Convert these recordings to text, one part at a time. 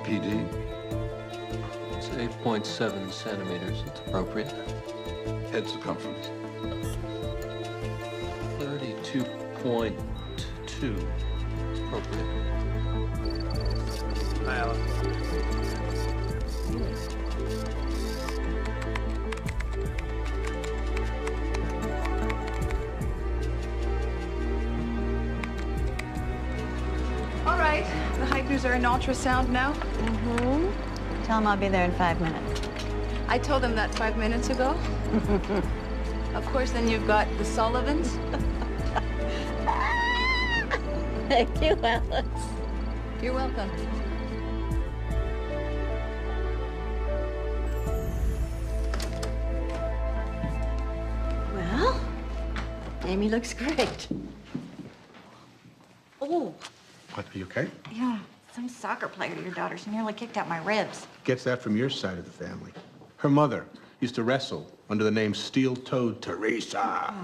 PD? It's 8.7 centimeters. It's appropriate. Head circumference? 32.2. Appropriate. Hi, Alan. All right, the hikers are in ultrasound now. Mm-hmm. Tell them I'll be there in 5 minutes. I told them that 5 minutes ago. Of course, then you've got the Sullivans. Thank you, Alice. You're welcome. Well, Amy looks great. Oh, What, are you okay? yeah. Some soccer player your daughter's nearly kicked out my ribs. Gets that from your side of the family. Her mother used to wrestle under the name Steel-Toed Teresa.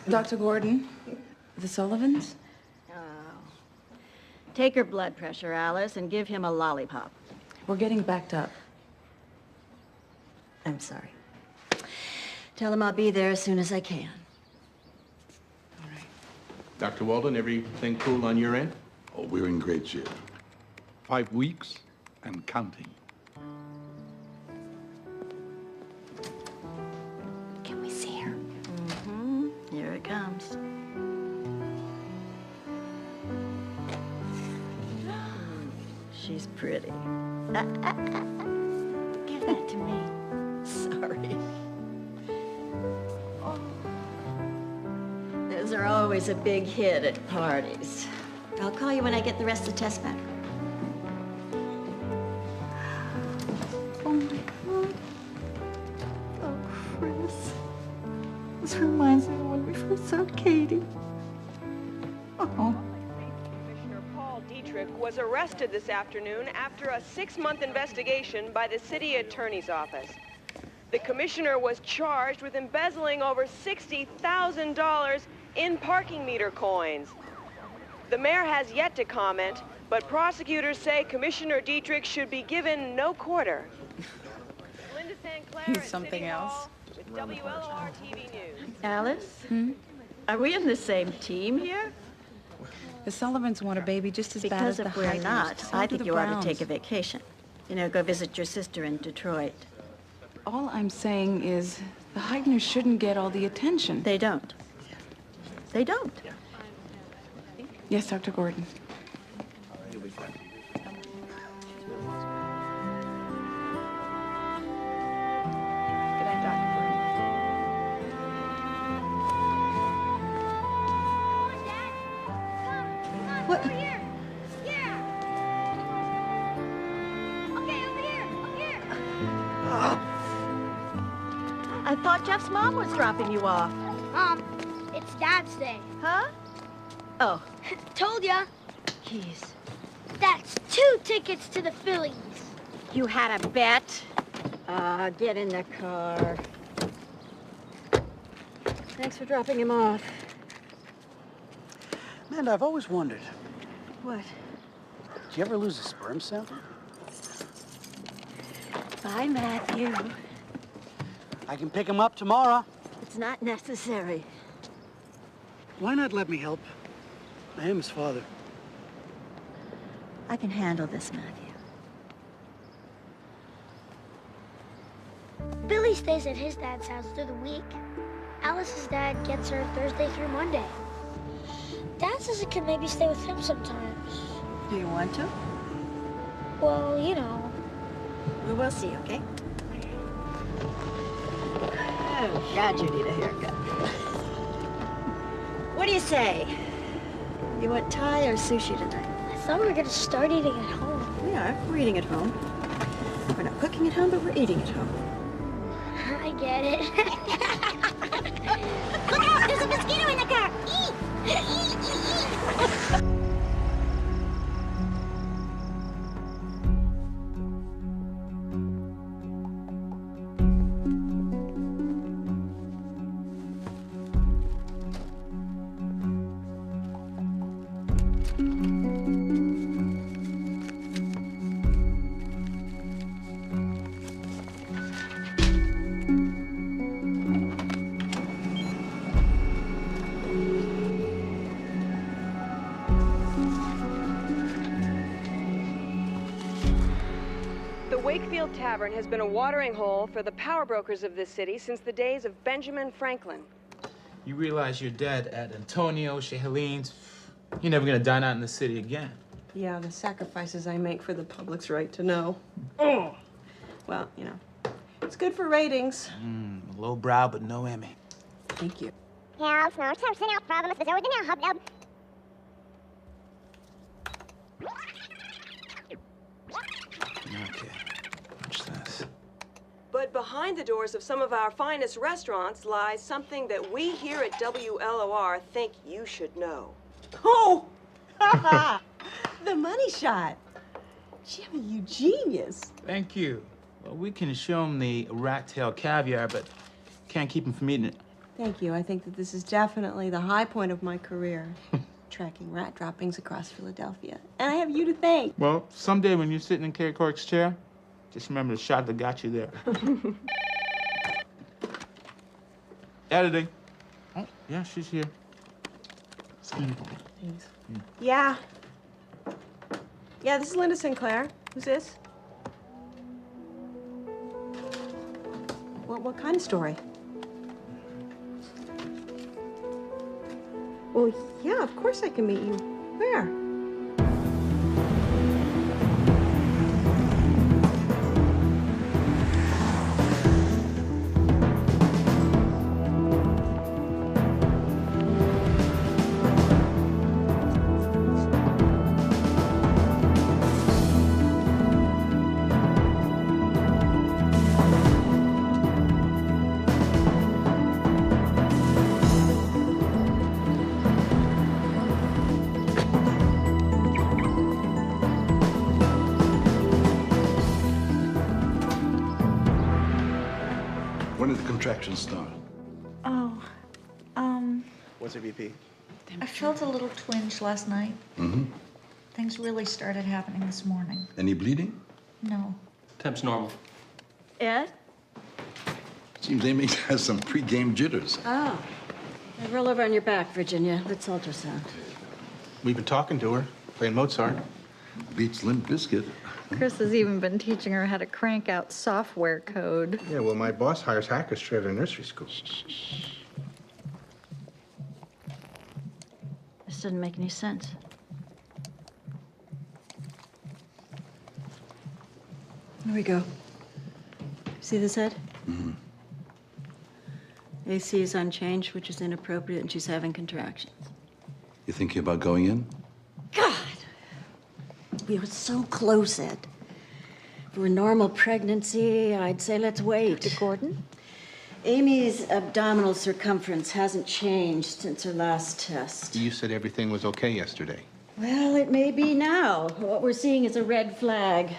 Dr. Gordon, the Sullivans? Oh. Take her blood pressure, Alice, and give him a lollipop. We're getting backed up. I'm sorry. Tell him I'll be there as soon as I can. All right. Dr. Walden, everything cool on your end? Oh, we're in great shape. 5 weeks and counting. Can we see her? Mm-hmm. Here it comes. She's pretty. Give that to me. Sorry. Those are always a big hit at parties. I'll call you when I get the rest of the test back. Oh, my God. Oh, Chris. This reminds me of when we first saw Katie. Oh. Commissioner Paul Dietrich was arrested this afternoon after a 6-month investigation by the city attorney's office. The commissioner was charged with embezzling over $60,000 in parking meter coins. The mayor has yet to comment, but prosecutors say Commissioner Dietrich should be given no quarter. Linda St. Clair He's at something City else. Hall with WLR TV News. Alice? Are we in the same team here? The Sullivans want a baby just as bad as Because the if we're hikers. not, So I do think the you ought Browns. to take a vacation. You know, go visit your sister in Detroit. All I'm saying is the Heigners shouldn't get all the attention. They don't. They don't. Yes, Dr. Gordon. Good night, Dr. Gordon. What? Over here. Yeah. Okay, over here. Up here. I thought Jeff's mom was dropping you off. It's Dad's day. Huh? Oh, Told ya. jeez. That's 2 tickets to the Phillies. You had a bet? Get in the car. Thanks for dropping him off. Amanda, I've always wondered, What? did you ever lose a sperm sample? Bye, Matthew. I can pick him up tomorrow. It's not necessary. Why not let me help? I am his father. I can handle this, Matthew. Billy stays at his dad's house through the week. Alice's dad gets her Thursday through Monday. Dad says I could maybe stay with him sometimes. Do you want to? Well, you know. We will see, okay? Oh, God, you need a haircut. What do you say? You want Thai or sushi tonight? I thought we were gonna start eating at home. We are. We're eating at home. We're not cooking at home, but we're eating at home. I get it. Look out! There's a mosquito in the car! Eat! Eat! Eat! Wakefield Tavern has been a watering hole for the power brokers of this city since the days of Benjamin Franklin. You realize you're dead at Antonio, Helene's. You're never gonna dine out in the city again. Yeah, the sacrifices I make for the public's right to know. Oh. Well, you know, it's good for ratings. Low brow, but no Emmy. Thank you. Okay, what's this? But behind the doors of some of our finest restaurants lies something that we here at WLOR think you should know. Oh! The money shot. Jimmy, you genius. Thank you. Well, we can show him the rat-tail caviar, but can't keep him from eating it. Thank you. I think that this is definitely the high point of my career. Tracking rat droppings across Philadelphia. And I have you to thank. Well, someday when you're sitting in Kay Cork's chair, just remember the shot that got you there. Editing. Oh, yeah, she's here. Thanks. Yeah. Yeah, this is Linda Sinclair. Who's this? What kind of story? Well, yeah, of course I can meet you. Where? When did the contractions start? What's your BP? I felt a little twinge last night. Mm-hmm. Things really started happening this morning. Any bleeding? No. Temp's normal. Ed? Seems Amy has some pre-game jitters. Oh. Roll over on your back, Virginia. Let's ultrasound. We've been talking to her, playing Mozart. Beats Limp Bizkit. Chris has even been teaching her how to crank out software code. Yeah, well, my boss hires hackers straight out of nursery school. This doesn't make any sense. Here we go. See this head? Mm-hmm. AC is unchanged, which is inappropriate, and she's having contractions. You thinking about going in? God! We were so close, Ed. For a normal pregnancy, I'd say let's wait. Dr. Gordon? Amy's abdominal circumference hasn't changed since her last test. You said everything was okay yesterday. Well, it may be now. What we're seeing is a red flag,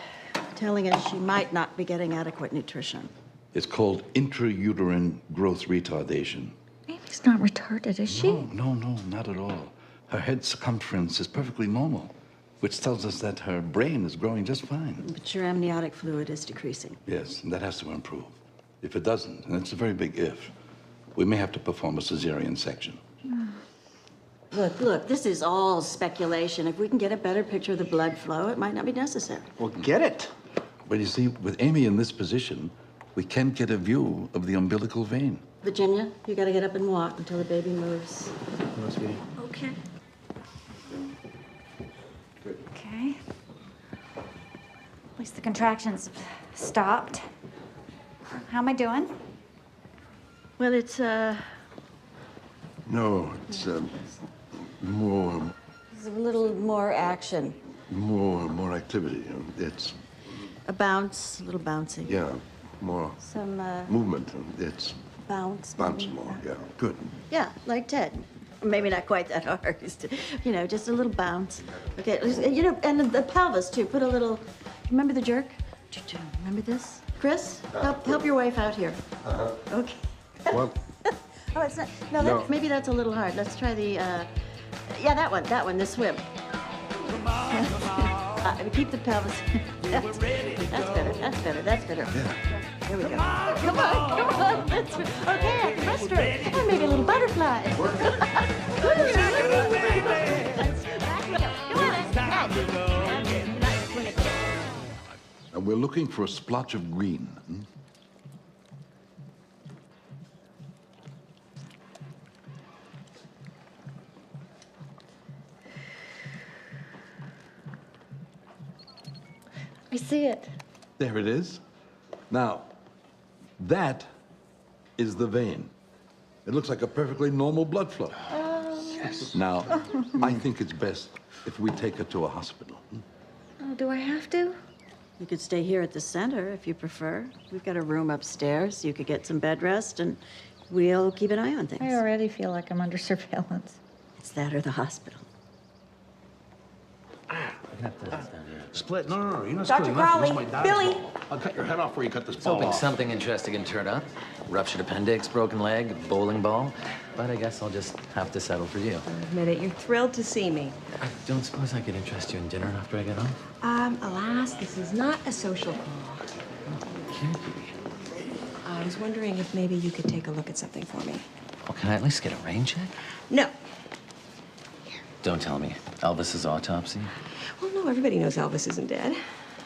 telling us she might not be getting adequate nutrition. It's called intrauterine growth retardation. Amy's not retarded, is she? No, not at all. Her head circumference is perfectly normal, which tells us that her brain is growing just fine. But your amniotic fluid is decreasing. Yes, and that has to improve. If it doesn't, and it's a very big if, we may have to perform a cesarean section. Look, this is all speculation. If we can get a better picture of the blood flow, it might not be necessary. Well, get it. But you see, with Amy in this position, we can't get a view of the umbilical vein. Virginia, you gotta get up and walk until the baby moves. No, sweetie. Okay. Okay. At least the contractions have stopped. How am I doing? Well, it's, No, it's more There's a little more action. more activity. It's, A bounce, a little bouncing. yeah, more Some, movement. It's bounce. bounce maybe. more, yeah. Good. Yeah, like Ted. Maybe not quite that hard. You know, just a little bounce. Okay, you know, and the pelvis, too. Put a little, remember the jerk? Remember this? Chris, help your wife out here. Okay. Well, Oh, it's not, no. Maybe that's a little hard. Let's try the, yeah, that one, the swim. Keep the pelvis. That's better. Yeah. Here we go. Come on. Okay, at the restroom. Oh, maybe a little butterfly. And we're looking looking for a splotch of green. Hmm? I see it. There it is. Now, that is the vein. It looks like a perfectly normal blood flow. Yes. Now, I think it's best if we take her to a hospital. Oh, do I have to? You could stay here at the center if you prefer. We've got a room upstairs. You could get some bed rest, and we'll keep an eye on things. I already feel like I'm under surveillance. It's that or the hospital. Split? No, you're not Dr. splitting nothing. Crowley, This is my dad's Billy. ball. I'll cut your head off before you cut this was ball hoping off. something interesting would turn up. Ruptured appendix, broken leg, bowling ball. But I guess I'll just have to settle for you. Admit it, you're thrilled to see me. I don't suppose I could interest you in dinner after I get home? Alas, this is not a social call. Can't be. I was wondering if maybe you could take a look at something for me. Well, can I at least get a rain check? No. Don't tell me. Elvis's autopsy? Well, no, everybody knows Elvis isn't dead.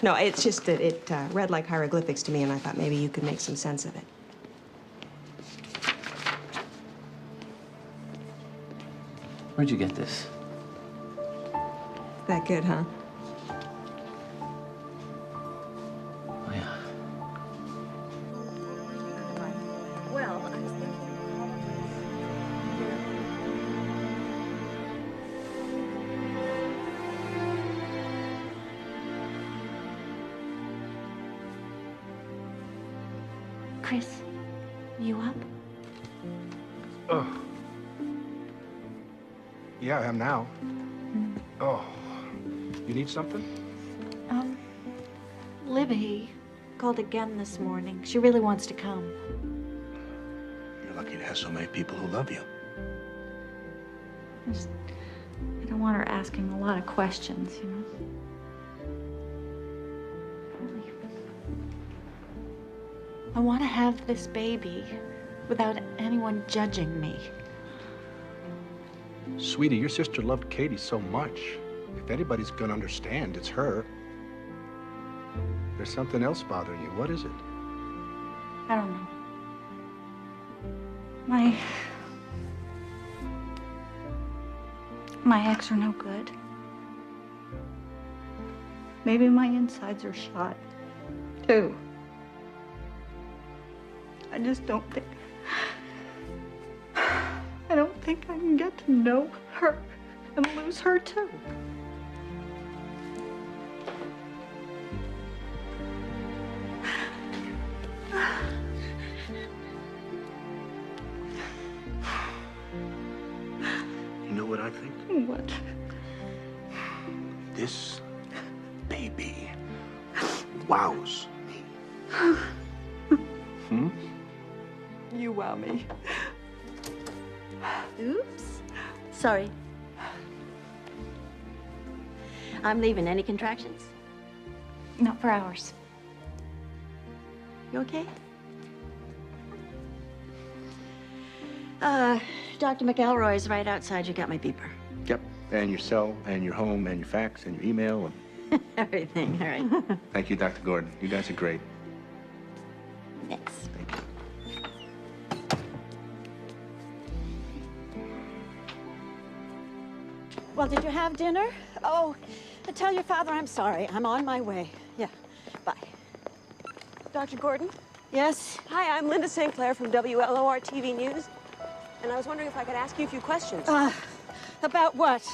No, it's just that it read like hieroglyphics to me, and I thought maybe you could make some sense of it. Where'd you get this? That good, huh? Oh, yeah. Well, I was thinking. Chris, you up? Oh. Yeah, I am now. Oh. You need something? Libby called again this morning. She really wants to come. You're lucky to have so many people who love you. I don't want her asking a lot of questions, you know? I want to have this baby without anyone judging me. Sweetie, your sister loved Katie so much. If anybody's gonna understand, it's her. There's something else bothering you. What is it? I don't know. My ex are no good. Maybe my insides are shot, too. I just don't think... I don't think I can get to know her and lose her, too. You know what I think? What? This baby wows me. Hmm? You wow me. Oops. Sorry. I'm leaving. Any contractions? Not for hours. You okay? Dr. McElroy's right outside. You got my beeper. Yep. And your cell, and your home, and your fax, and your email, and Everything. All right. thank you, Dr. Gordon. You guys are great. Thanks. Thank you. Well, did you have dinner? Oh, tell your father I'm sorry. I'm on my way. Yeah. Bye. Dr. Gordon? Yes? Hi, I'm Linda St. Clair from WLOR TV News. And I was wondering if I could ask you a few questions. About what?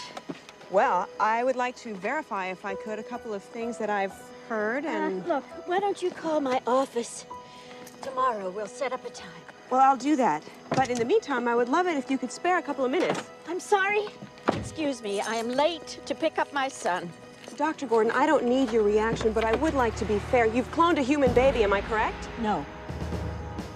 Well, I would like to verify, if I could, a couple of things that I've heard and... Look, why don't you call my office tomorrow? We'll set up a time. Well, I'll do that. But in the meantime, I would love it if you could spare a couple of minutes. I'm sorry. Excuse me, I am late to pick up my son. Dr. Gordon, I don't need your reaction, but I would like to be fair. You've cloned a human baby, am I correct? No.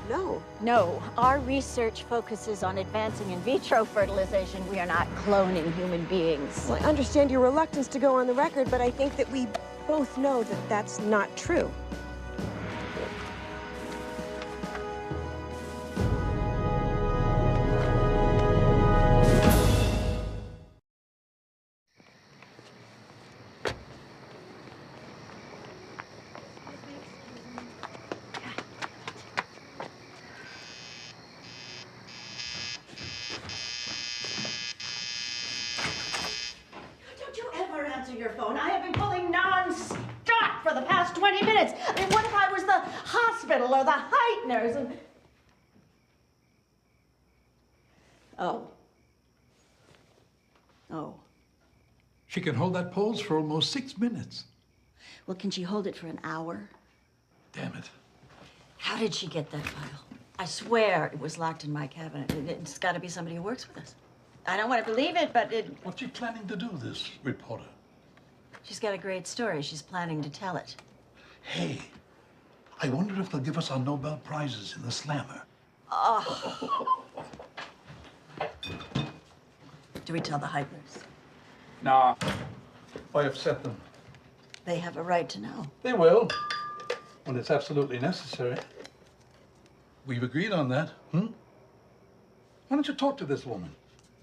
No. No, our research focuses on advancing in vitro fertilization. We are not cloning human beings. Well, I understand your reluctance to go on the record, but I think that we both know that that's not true. 20 minutes? I mean, what if I was the hospital or the heighteners and... Oh. Oh. She can hold that pose for almost 6 minutes. Well, can she hold it for an hour? Damn it. How did she get that file? I swear it was locked in my cabinet. It's got to be somebody who works with us. I don't want to believe it, but it... What's she planning to do, this reporter? She's got a great story. She's planning to tell it. Hey, I wonder if they'll give us our Nobel Prizes in the slammer. Oh. Do we tell the Heighteners? Nah. Why upset them? They have a right to know. They will, when it's absolutely necessary. We've agreed on that, hmm? Why don't you talk to this woman?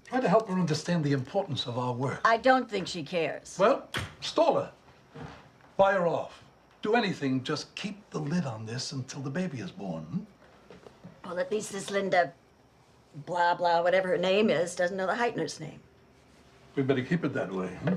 Try to help her understand the importance of our work. I don't think she cares. Well, stall her. Buy her off. Do anything, just keep the lid on this until the baby is born, hmm? Well, at least this Linda, blah, blah, whatever her name is, doesn't know the Heightener's name. We better keep it that way, hmm?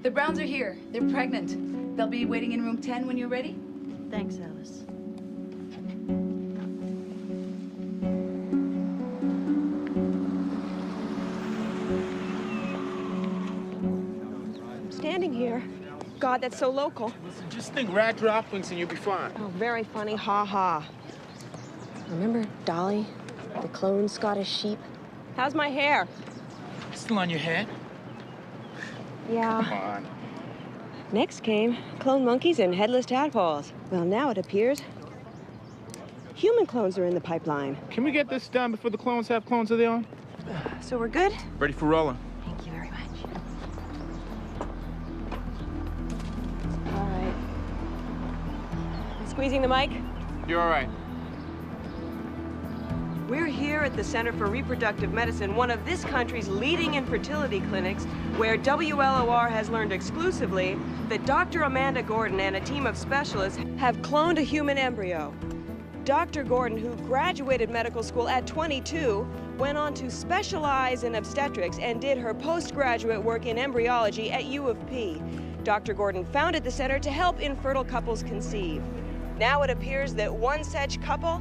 The Browns are here. They're pregnant. They'll be waiting in room 10 when you're ready. Thanks, Alice. I'm standing here. God, that's so local. Just think rat droppings and you'll be fine. Oh, very funny. Ha ha. Remember Dolly, the clone Scottish sheep? How's my hair? Still on your head? Yeah. Come on. Next came clone monkeys and headless tadpoles. Well, now it appears human clones are in the pipeline. Can we get this done before the clones have clones of their own? So we're good? Ready for rolling. Thank you very much. All right. Squeezing the mic? You're all right. We're here at the Center for Reproductive Medicine, one of this country's leading infertility clinics, where WLOR has learned exclusively that Dr. Amanda Gordon and a team of specialists have cloned a human embryo. Dr. Gordon, who graduated medical school at 22, went on to specialize in obstetrics and did her postgraduate work in embryology at U of P. Dr. Gordon founded the center to help infertile couples conceive. Now it appears that one such couple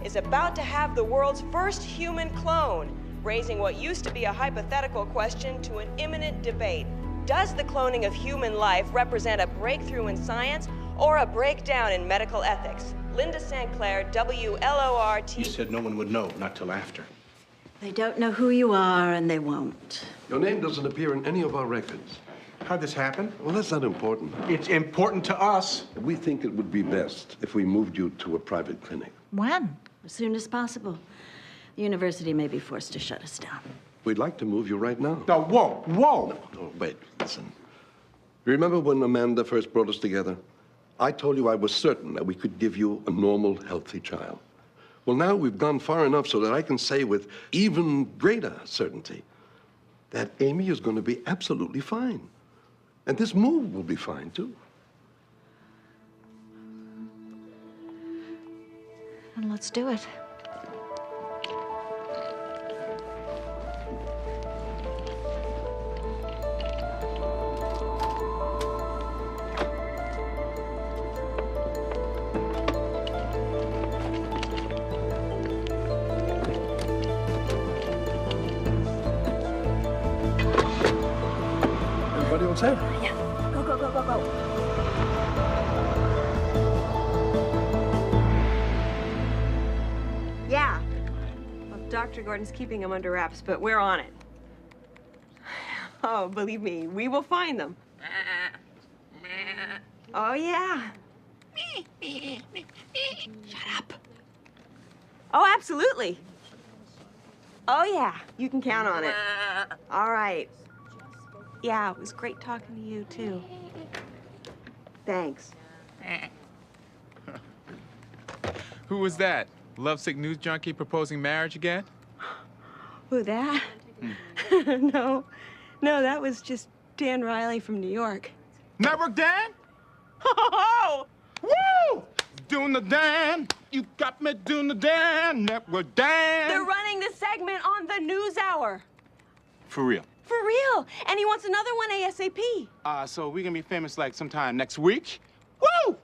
is about to have the world's first human clone, raising what used to be a hypothetical question to an imminent debate. Does the cloning of human life represent a breakthrough in science or a breakdown in medical ethics? Linda St. Clair, WLOR-TV. You said no one would know, not till after. They don't know who you are, and they won't. Your name doesn't appear in any of our records. How'd this happen? Well, that's not important. It's important to us. We think it would be best if we moved you to a private clinic. When? As soon as possible. The university may be forced to shut us down. We'd like to move you right now. No, whoa. No, wait, listen. Remember when Amanda first brought us together? I told you I was certain that we could give you a normal, healthy child. Well, now we've gone far enough so that I can say with even greater certainty that Amy is going to be absolutely fine. And this move will be fine, too. And let's do it. Everybody all set? Yeah. Go, go, go, go, go. Yeah. Well, Dr. Gordon's keeping them under wraps, but we're on it. Oh, believe me, we will find them. Oh, yeah. Shut up. Oh, absolutely. Oh, yeah. You can count on it. All right. Yeah, it was great talking to you, too. Thanks. Who was that? Lovesick news junkie proposing marriage again? Who, that? No, that was just Dan Riley from New York. Network Dan? Oh! Woo! Doing the Dan. You got me doing the Dan. Network Dan. They're running the segment on the News Hour. For real. For real. And he wants another one ASAP. So we're gonna be famous like sometime next week? Woo!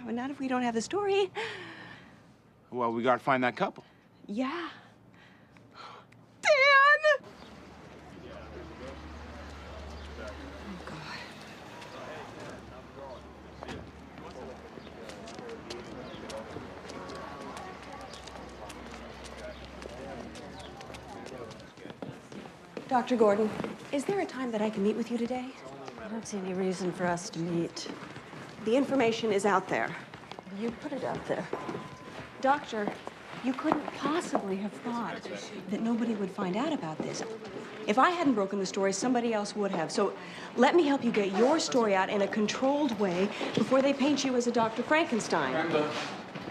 Well, not if we don't have the story. Well, we gotta find that couple. Yeah. Dan! Dr. Gordon, is there a time that I can meet with you today? I don't see any reason for us to meet. The information is out there. You put it out there. Doctor, you couldn't possibly have thought that nobody would find out about this. If I hadn't broken the story, somebody else would have. So let me help you get your story out in a controlled way before they paint you as a Dr. Frankenstein.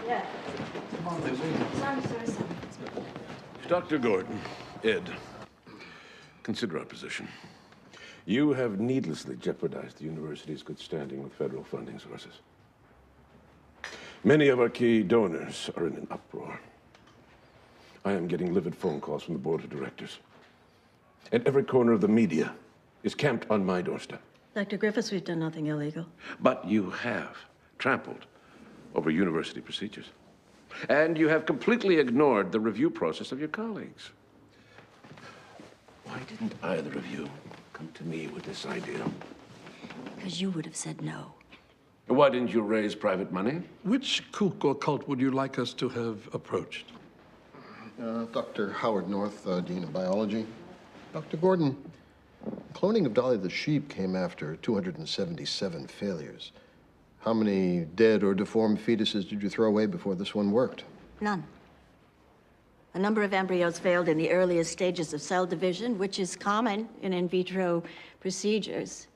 Yeah. Come on, they're waiting. Sorry, sir. Dr. Gordon, Ed, consider our position. You have needlessly jeopardized the university's good standing with federal funding sources. Many of our key donors are in an uproar. I am getting livid phone calls from the board of directors. And every corner of the media is camped on my doorstep. Dr. Griffiths, we've done nothing illegal. But you have trampled over university procedures. And you have completely ignored the review process of your colleagues. Why didn't either of you come to me with this idea? Because you would have said no. Why didn't you raise private money? Which kook or cult would you like us to have approached? Dr. Howard North, Dean of Biology. Dr. Gordon, cloning of Dolly the sheep came after 277 failures. How many dead or deformed fetuses did you throw away before this one worked? None. A number of embryos failed in the earliest stages of cell division, which is common in vitro procedures.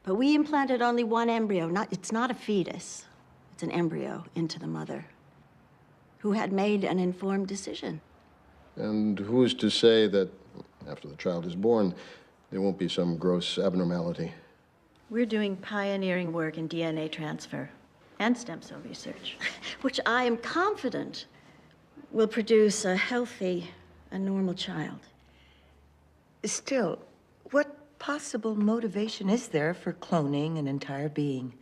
But we implanted only one embryo. It's not a fetus. It's an embryo into the mother, who had made an informed decision. And who's to say that after the child is born, there won't be some gross abnormality? We're doing pioneering work in DNA transfer and stem cell research, which I am confident will produce a healthy, a normal child. Still, what possible motivation is there for cloning an entire being?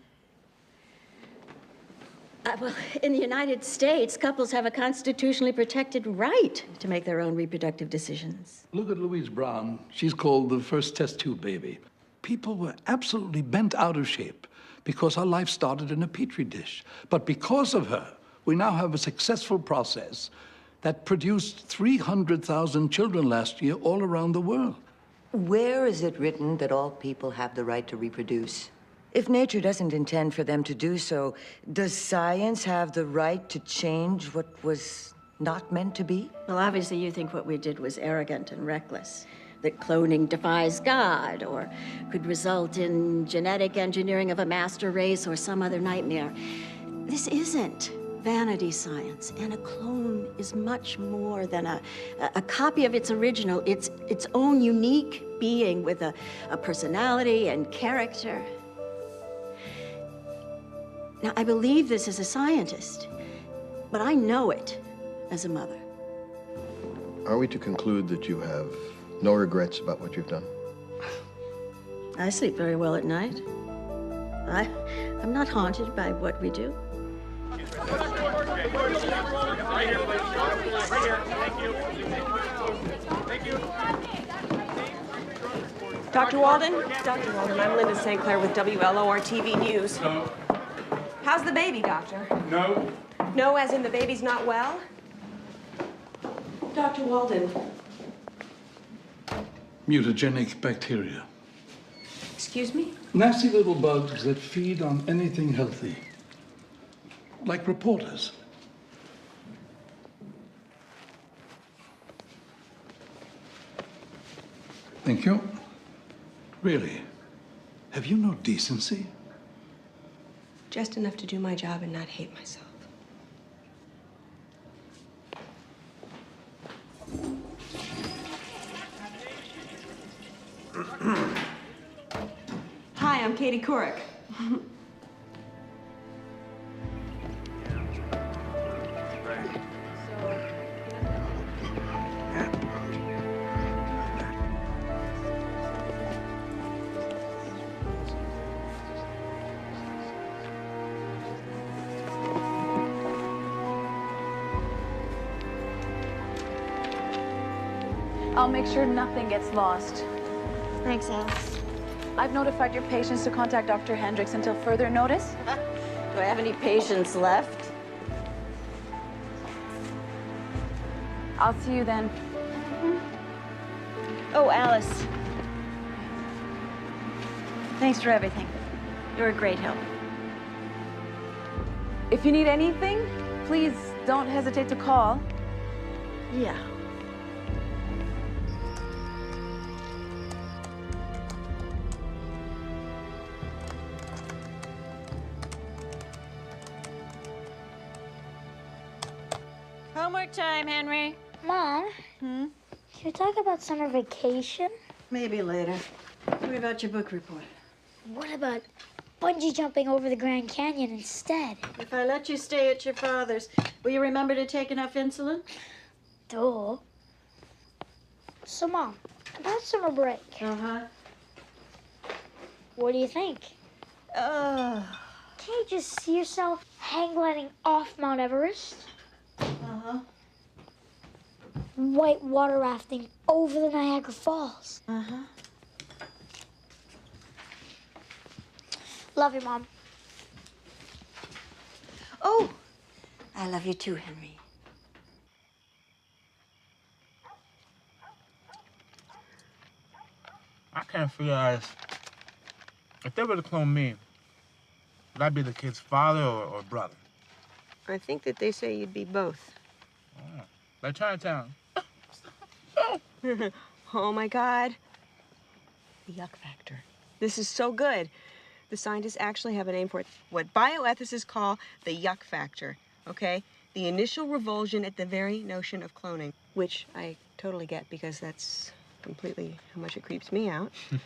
Well, in the United States, couples have a constitutionally protected right to make their own reproductive decisions. Look at Louise Brown. She's called the first test tube baby. People were absolutely bent out of shape because her life started in a petri dish. But because of her, we now have a successful process that produced 300,000 children last year all around the world. Where is it written that all people have the right to reproduce? If nature doesn't intend for them to do so, does science have the right to change what was not meant to be? Well, obviously you think what we did was arrogant and reckless, that cloning defies God or could result in genetic engineering of a master race or some other nightmare. This isn't vanity science, and a clone is much more than a copy of its original. It's its own unique being with a personality and character. Now, I believe this as a scientist, but I know it as a mother. Are we to conclude that you have no regrets about what you've done? I sleep very well at night. I'm not haunted by what we do. Right here, please. Right here. Thank you. Thank you. Dr. Walden? Dr. Walden, I'm Linda St. Clair with WLOR TV News. No. How's the baby, Doctor? No. No, as in the baby's not well? Dr. Walden. Mutagenic bacteria. Excuse me? Nasty little bugs that feed on anything healthy. Like reporters. Thank you. Really? Have you no decency? Just enough to do my job and not hate myself. Hi, Hi, I'm Katie Couric. I'll make sure nothing gets lost. Thanks, Alice. I've notified your patients to contact Dr. Hendricks until further notice. Do I have any patients left? I'll see you then. Oh, Alice. Thanks for everything. You're a great help. If you need anything, please don't hesitate to call. Yeah. Homework time, Henry. Mom? Can you talk about summer vacation? Maybe later. What about your book report? What about bungee jumping over the Grand Canyon instead? If I let you stay at your father's, will you remember to take enough insulin? Duh. So, Mom, about summer break. Uh-huh. What do you think? Can you just see yourself hang gliding off Mount Everest? Uh-huh. White water rafting over the Niagara Falls. Uh-huh. Love you, Mom. Oh, I love you too, Henry. I can't figure out if they were to clone me, would I be the kid's father or brother? I think that they say you'd be both. Oh, like Chinatown. Oh my God. The yuck factor. This is so good. The scientists actually have a name for it. What bioethicists call the yuck factor, okay? The initial revulsion at the very notion of cloning, which I totally get because that's completely how much it creeps me out. Yeah,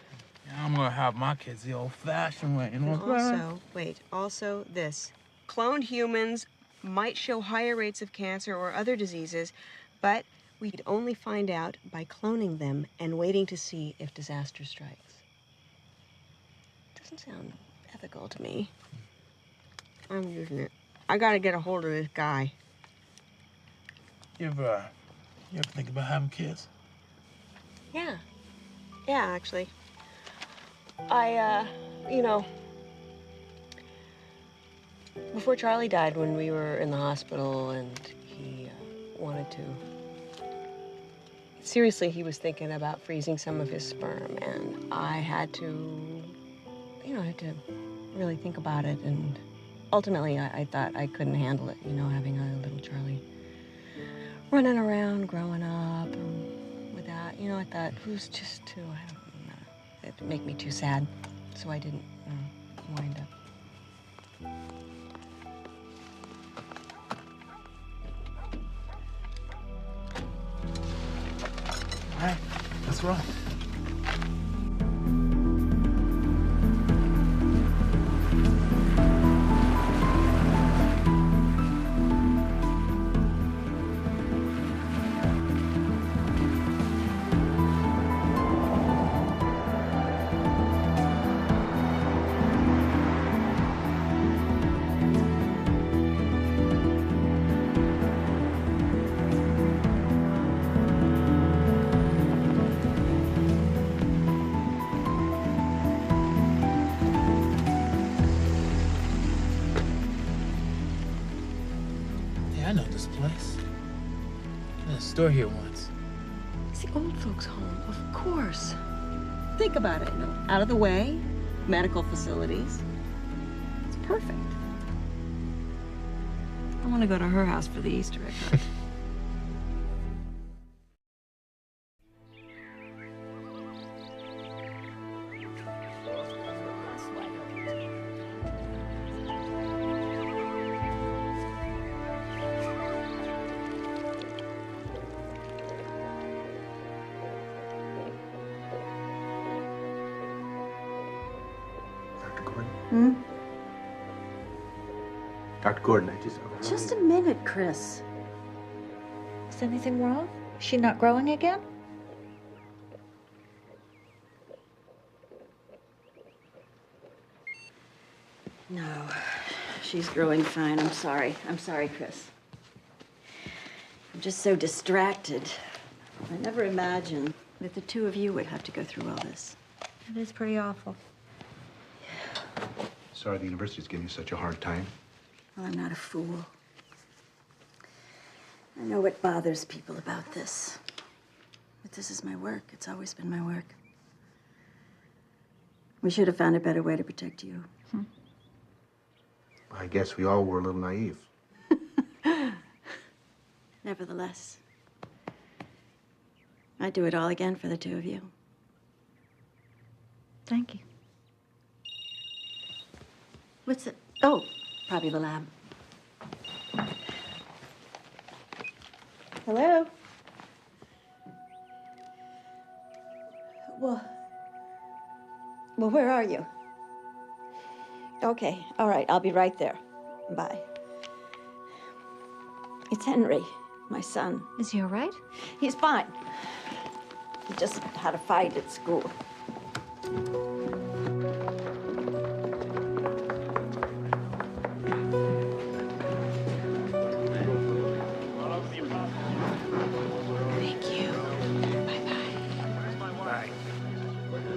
I'm gonna have my kids the old-fashioned way, you know And what I'm saying? also, wait, also this. Cloned humans might show higher rates of cancer or other diseases, but we'd only find out by cloning them and waiting to see if disaster strikes. Doesn't sound ethical to me. I'm using it. I gotta get a hold of this guy. You ever think about having kids? Yeah. Yeah, actually. You know, before Charlie died, when we were in the hospital and he wanted to, seriously, he was thinking about freezing some of his sperm, and I had to, I had to really think about it, and ultimately I thought I couldn't handle it, having a little Charlie running around, growing up, without, I thought, who's just too, I don't know, it'd make me too sad, so I didn't wind up. All right, let's run. Yeah, I know this place. I had a store here once. It's the old folks' home, of course. Think about it, out of the way, medical facilities. It's perfect. I want to go to her house for the Easter egg hunt. Gordon? Hmm? Dr. Gordon, Just a minute, Chris. Is anything wrong? Is she not growing again? No, she's growing fine. I'm sorry. I'm sorry, Chris. I'm just so distracted. I never imagined that the two of you would have to go through all this. It is pretty awful. Sorry the university's giving you such a hard time. Well, I'm not a fool. I know what bothers people about this. But this is my work. It's always been my work. We should have found a better way to protect you. I guess we all were a little naive. Nevertheless, I'd do it all again for the two of you. Thank you. What's it? Oh, probably the lab. Hello? Well, where are you? Okay, all right, I'll be right there. Bye. It's Henry, my son. Is he all right? He's fine. He just had a fight at school. Thank you. Bye.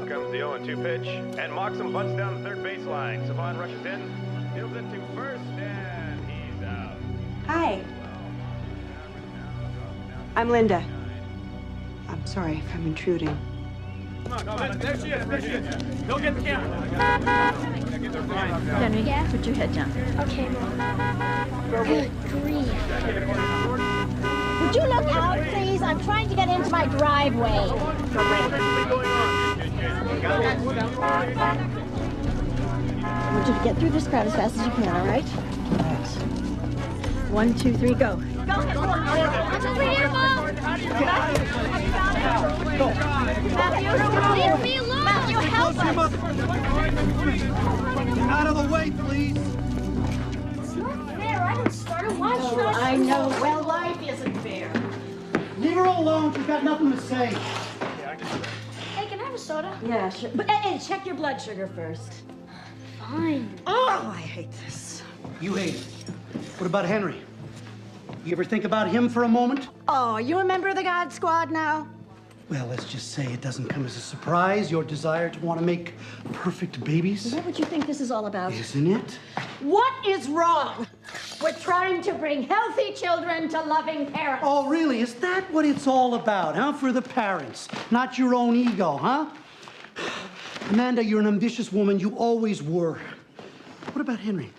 Comes the 0-2 pitch, and Moxham bunts down the third baseline. Savant rushes in, deals it to first, and he's out. Hi. I'm Linda. I'm sorry if I'm intruding. Come on, there she is, there she is. Go get the camera. Henry, put your head down. Okay, Mom. Good grief. Would you look out, please? I'm trying to get into my driveway. I want you to get through this crowd as fast as you can, all right? All right. 1, 2, 3, go. Go. 1, 2, 3, here, Mom. Matthew, leave me alone. Matthew, help us. Get out of the way, please. It's not fair. I didn't start it. Why should I know. Well, life isn't fair. Leave her alone. She's got nothing to say. Hey, can I have a soda? Yeah, sure. But hey, check your blood sugar first. Fine. Oh, I hate this. You hate it. What about Henry? You ever think about him for a moment? Oh, are you a member of the God Squad now? Well, let's just say it doesn't come as a surprise, your desire to want to make perfect babies. Is that what you think this is all about? Isn't it? What is wrong? We're trying to bring healthy children to loving parents. Oh, really? Is that what it's all about, huh? For the parents, not your own ego, huh? Amanda, you're an ambitious woman. You always were. What about Henry?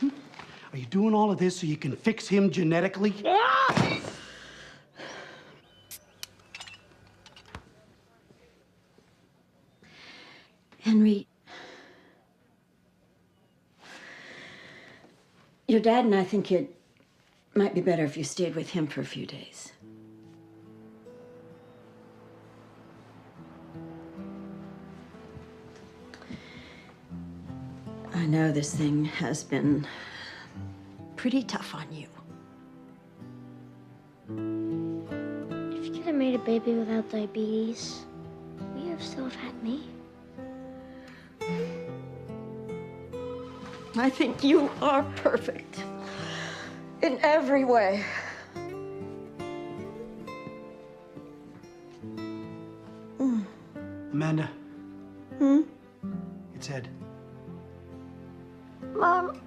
Are you doing all of this so you can fix him genetically? Henry, your dad and I think it might be better if you stayed with him for a few days. I know this thing has been pretty tough on you. If you could have made a baby without diabetes, would you have still have had me? I think you are perfect in every way. Amanda. Hmm? It's Ed. Mom,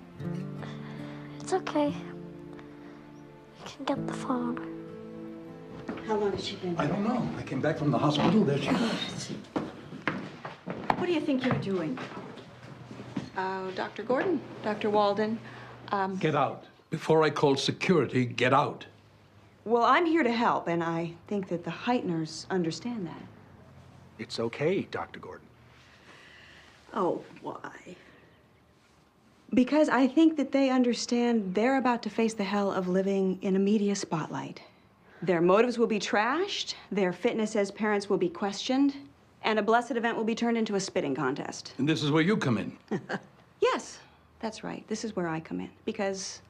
it's okay. You can get the phone. How long has she been here? I don't know. I came back from the hospital. There she was. What do you think you're doing? Dr. Gordon, Dr. Walden. Get out. Before I call security, get out. Well, I'm here to help, and I think that the Heitners understand that. It's okay, Dr. Gordon. Oh, why? Because I think that they understand they're about to face the hell of living in a media spotlight. Their motives will be trashed, their fitness as parents will be questioned, and a blessed event will be turned into a spitting contest. And this is where you come in. Yes, that's right. This is where I come in, because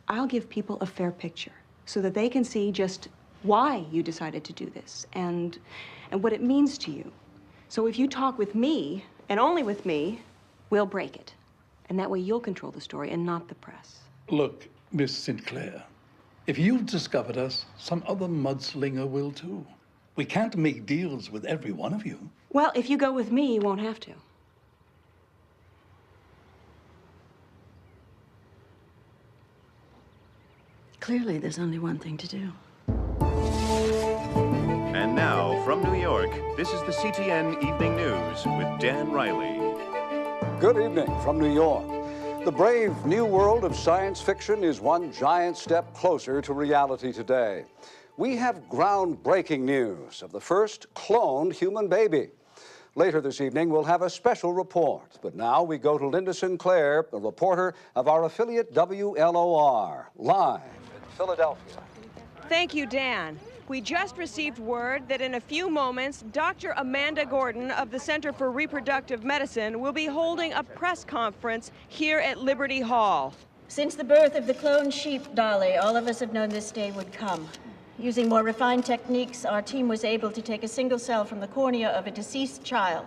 I'll give people a fair picture so that they can see just why you decided to do this and what it means to you. So if you talk with me, and only with me, we'll break it. And that way you'll control the story and not the press. Look, Miss Sinclair, if you've discovered us, some other mudslinger will too. We can't make deals with every one of you. Well, if you go with me, you won't have to. Clearly, there's only one thing to do. And now, from New York, this is the CTN Evening News with Dan Riley. Good evening from New York. The brave new world of science fiction is one giant step closer to reality today. We have groundbreaking news of the first cloned human baby. Later this evening, we'll have a special report. But now we go to Linda Sinclair, a reporter of our affiliate WLOR, live in Philadelphia. Thank you, Dan. We just received word that in a few moments, Dr. Amanda Gordon of the Center for Reproductive Medicine will be holding a press conference here at Liberty Hall. Since the birth of the cloned sheep, Dolly, all of us have known this day would come. Using more refined techniques, our team was able to take a single cell from the cornea of a deceased child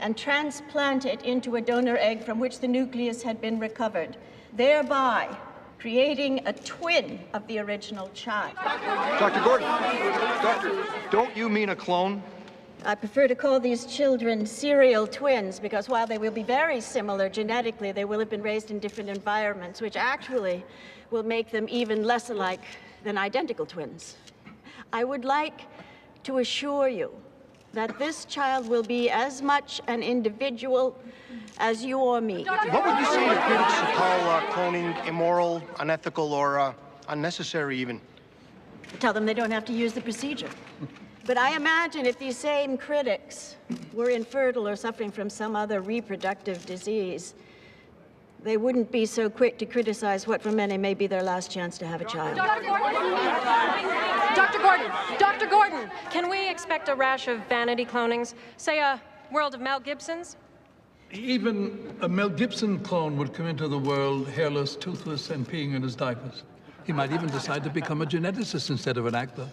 and transplant it into a donor egg from which the nucleus had been recovered, thereby creating a twin of the original child. Dr. Gordon, doctor, don't you mean a clone? I prefer to call these children serial twins because while they will be very similar genetically, they will have been raised in different environments, which actually will make them even less alike than identical twins. I would like to assure you that this child will be as much an individual as you or me. What would you say to critics who call cloning immoral, unethical, or unnecessary even? Tell them they don't have to use the procedure. But I imagine if these same critics were infertile or suffering from some other reproductive disease, they wouldn't be so quick to criticize what for many may be their last chance to have a child. Dr. Gordon, can we expect a rash of vanity clonings? Say a world of Mel Gibson's? Even a Mel Gibson clone would come into the world hairless, toothless, and peeing in his diapers. He might even decide to become a geneticist instead of an actor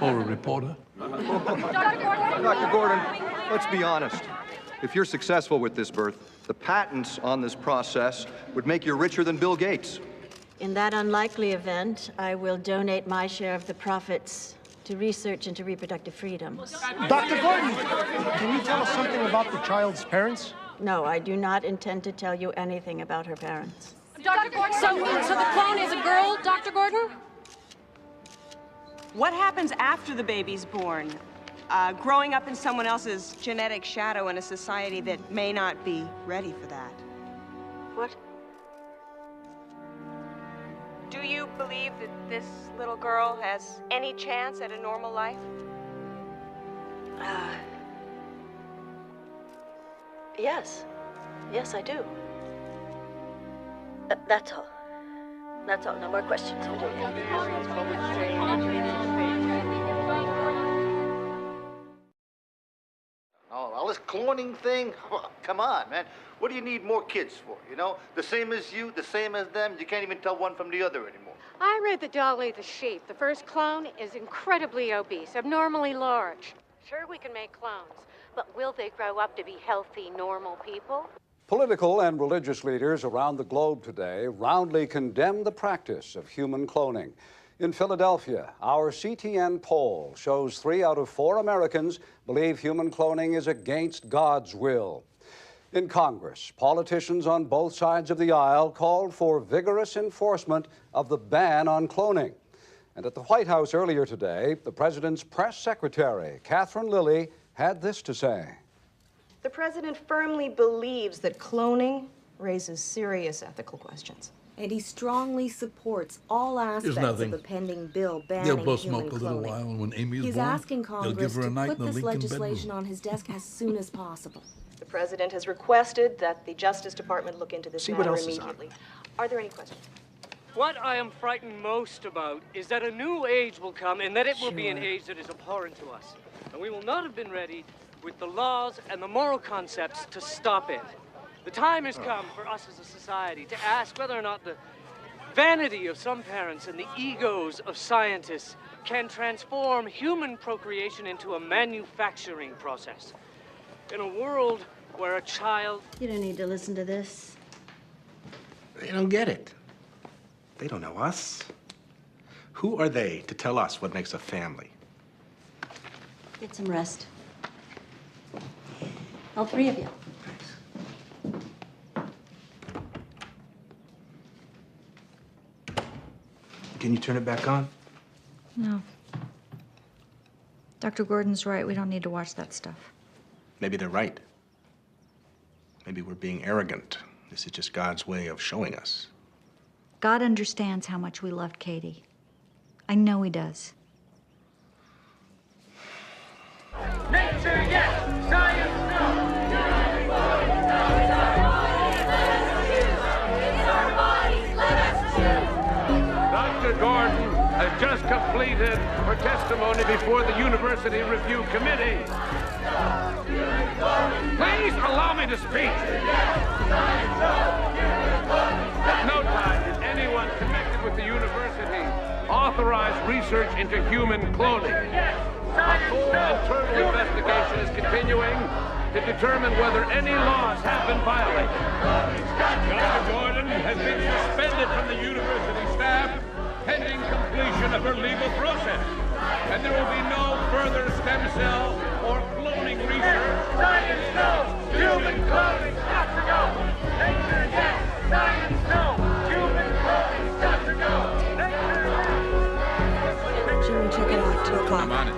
or a reporter. Dr. Gordon, let's be honest. If you're successful with this birth, the patents on this process would make you richer than Bill Gates. In that unlikely event, I will donate my share of the profits to research into reproductive freedom. Dr. Gordon, can you tell us something about the child's parents? No, I do not intend to tell you anything about her parents. Dr. Gordon, so the clone is a girl, Dr. Gordon? What happens after the baby's born? Growing up in someone else's genetic shadow in a society that may not be ready for that. What? Do you believe that this little girl has any chance at a normal life? Yes. Yes, I do. That's all. That's all. No more questions. Oh, this cloning thing? Oh, come on, man. What do you need more kids for, you know? The same as you, the same as them. You can't even tell one from the other anymore. I read that Dolly the sheep, the first clone, is incredibly obese, abnormally large. Sure, we can make clones, but will they grow up to be healthy, normal people? Political and religious leaders around the globe today roundly condemn the practice of human cloning. In Philadelphia, our CTN poll shows 3 out of 4 Americans believe human cloning is against God's will. In Congress, politicians on both sides of the aisle called for vigorous enforcement of the ban on cloning. And at the White House earlier today, the president's press secretary, Catherine Lilly, had this to say. The president firmly believes that cloning raises serious ethical questions. And he strongly supports all aspects of the pending bill banning They'll both human smoke a little cloning. while, and when Amy's He's born, asking they'll give Congress her a to night put in the this Lincoln legislation bedroom. on his desk as soon as possible. The president has requested that the Justice Department look into this See what matter else is on. immediately. Are there any questions? What I am frightened most about is that a new age will come and that it will be an age that is abhorrent to us. And we will not have been ready with the laws and the moral concepts to stop it. The time has come for us as a society to ask whether or not the vanity of some parents and the egos of scientists can transform human procreation into a manufacturing process. In a world where a child... You don't need to listen to this. They don't get it. They don't know us. Who are they to tell us what makes a family? Get some rest. All three of you. Can you turn it back on? No. Dr. Gordon's right. We don't need to watch that stuff. Maybe they're right. Maybe we're being arrogant. This is just God's way of showing us. God understands how much we loved Katie. I know he does. Nature, yes. Science, no. Dr. Gordon has just completed her testimony before the University Review Committee. Please allow me to speak. At no time did anyone connected with the university authorize research into human cloning. A full internal investigation is continuing to determine whether any laws have been violated. Dr. Gordon has been suspended from the university staff pending completion of her legal process. And there will be no further stem cell or cloning research. Science, no. Human cloning, got to go. Nature, yes. Science, no. Human cloning, got to go. Nature, yes. Jimmy, check it out. 2 o'clock. I'm on it.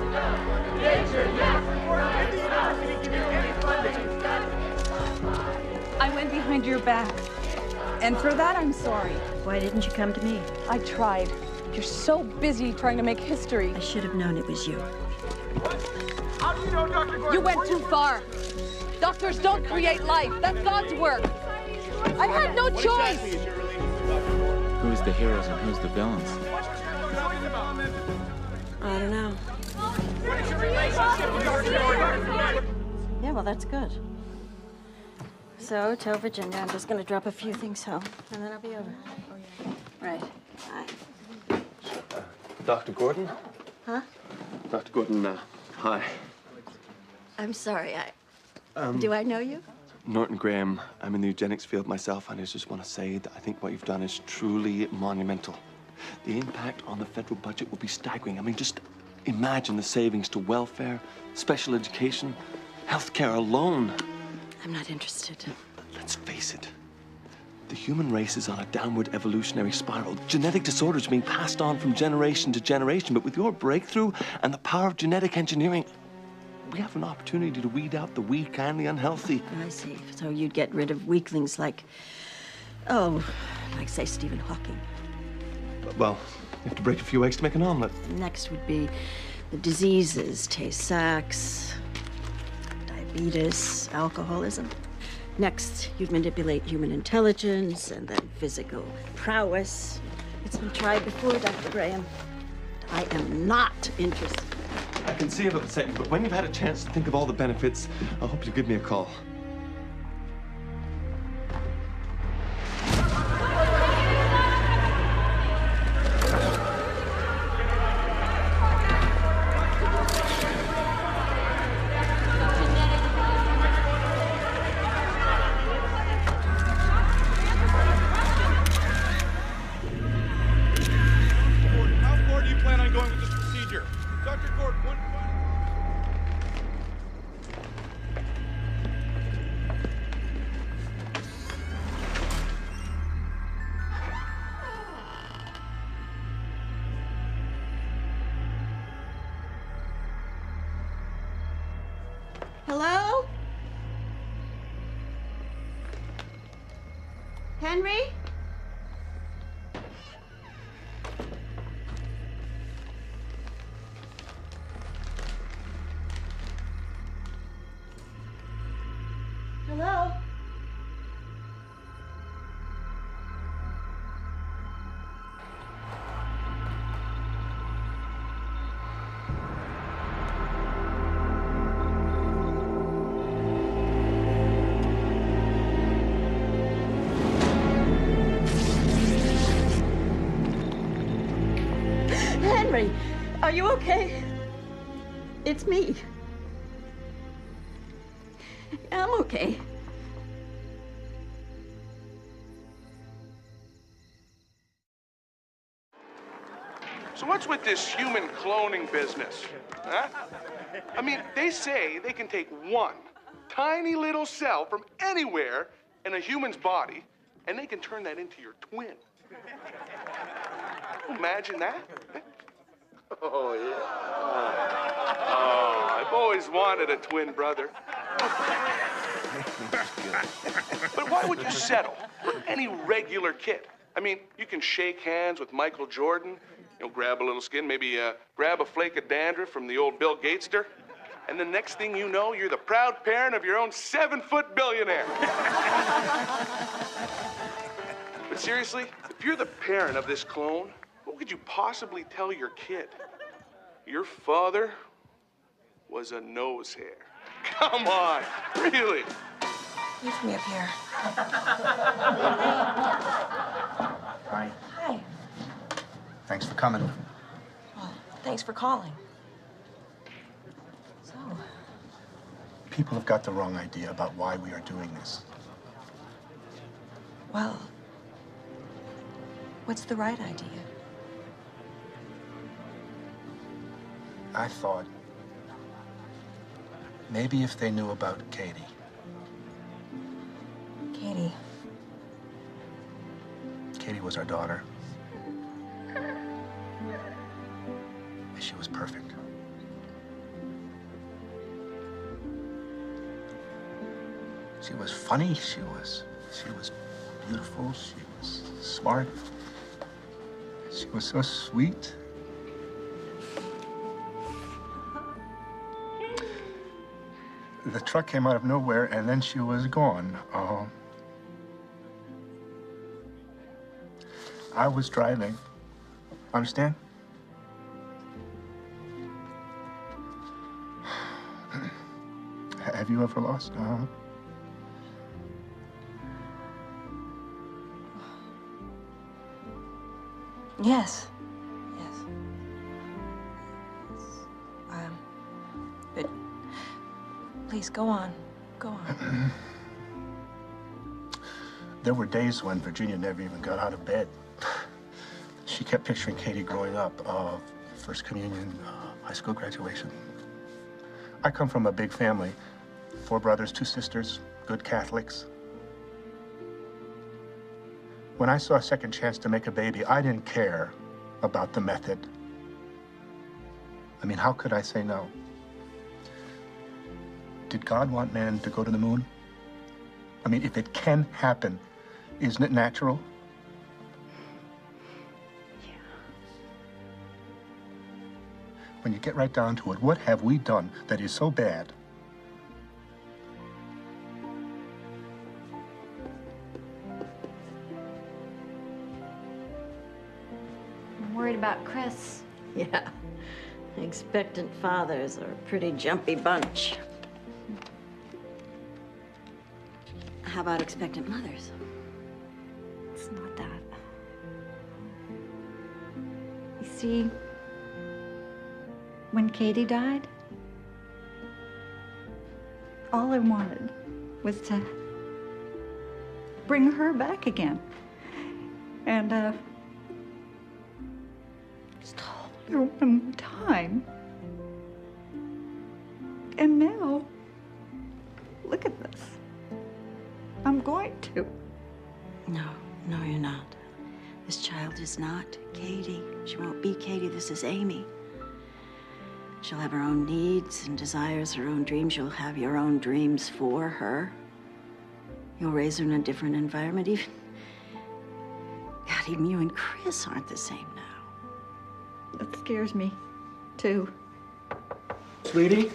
Nature, yes. I went behind your back. And for that, I'm sorry. Why didn't you come to me? I tried. You're so busy trying to make history. I should have known it was you. How do you know Dr. Gordon? You went too far. Doctors don't create life. That's God's work. I had no choice. Who's the heroes and who's the villains? I don't know. What is your relationship with Dr. Gordon? Yeah, well, that's good. So, tell Virginia I'm just going to drop a few things home, and then I'll be over. Right. Bye. Dr. Gordon? Huh? Dr. Gordon, hi. I'm sorry, do I know you? Norton Graham. I'm in the eugenics field myself, and I just want to say that I think what you've done is truly monumental. The impact on the federal budget will be staggering. I mean, just imagine the savings to welfare, special education, healthcare alone. I'm not interested. But let's face it. The human race is on a downward evolutionary spiral. Genetic disorders are being passed on from generation to generation. But with your breakthrough and the power of genetic engineering, we have an opportunity to weed out the weak and the unhealthy. I see. So you'd get rid of weaklings like, say, Stephen Hawking. Well, you have to break a few eggs to make an omelet. Next would be the diseases, Tay-Sachs, diabetes, alcoholism. Next, you'd manipulate human intelligence and then physical prowess. It's been tried before, Dr. Graham. I am not interested. I can see about the second, but when you've had a chance to think of all the benefits, I hope you give me a call. Hello? Henry? Hello? you okay? It's me. I'm okay. So what's with this human cloning business, huh? I mean, they say they can take one tiny little cell from anywhere in a human's body, and they can turn that into your twin. Imagine that. Oh, yeah. Oh, I've always wanted a twin brother. But why would you settle for any regular kid? I mean, you can shake hands with Michael Jordan, you know, grab a little skin, maybe grab a flake of dandruff from the old Bill Gatester, and the next thing you know, you're the proud parent of your own 7-foot billionaire. But seriously, if you're the parent of this clone, what could you possibly tell your kid? Your father was a nose hair. Come on, really? Leave me up here. Hi. Hi. Thanks for coming. Well, thanks for calling. So, People have got the wrong idea about why we are doing this. well, what's the right idea? I thought maybe if they knew about Katie. Katie. Katie was our daughter. She was perfect. She was funny, she was beautiful, she was smart. She was so sweet. The truck came out of nowhere, and then she was gone. I was driving. Understand? Have you ever lost? Yes. Yes. But please go on. Go on. There were days when Virginia never even got out of bed. She kept picturing Katie growing up, first communion, high school graduation. I come from a big family, 4 brothers, 2 sisters, good Catholics. When I saw a second chance to make a baby, I didn't care about the method. I mean, how could I say no? Did God want man to go to the moon? I mean, if it can happen, isn't it natural? Yeah. When you get right down to it, what have we done that is so bad? I'm worried about Chris. Yeah. Expectant fathers are a pretty jumpy bunch. How about expectant mothers? It's not that. You see, when Katie died, all I wanted was to bring her back again. And, just hold her one more time. And now, look at this. I'm going to. No, you're not. This child is not Katie. She won't be Katie. This is Amy. She'll have her own needs and desires, her own dreams. You'll have your own dreams for her. You'll raise her in a different environment. Even you and Chris aren't the same now. That scares me, too. Sweetie,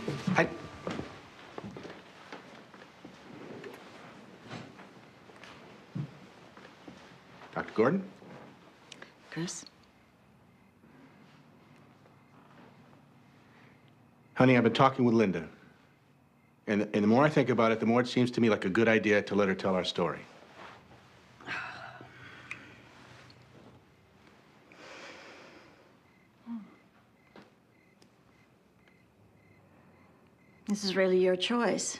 Dr. Gordon? Chris? Honey, I've been talking with Linda. And the more I think about it, the more it seems to me like a good idea to let her tell our story. This is really your choice.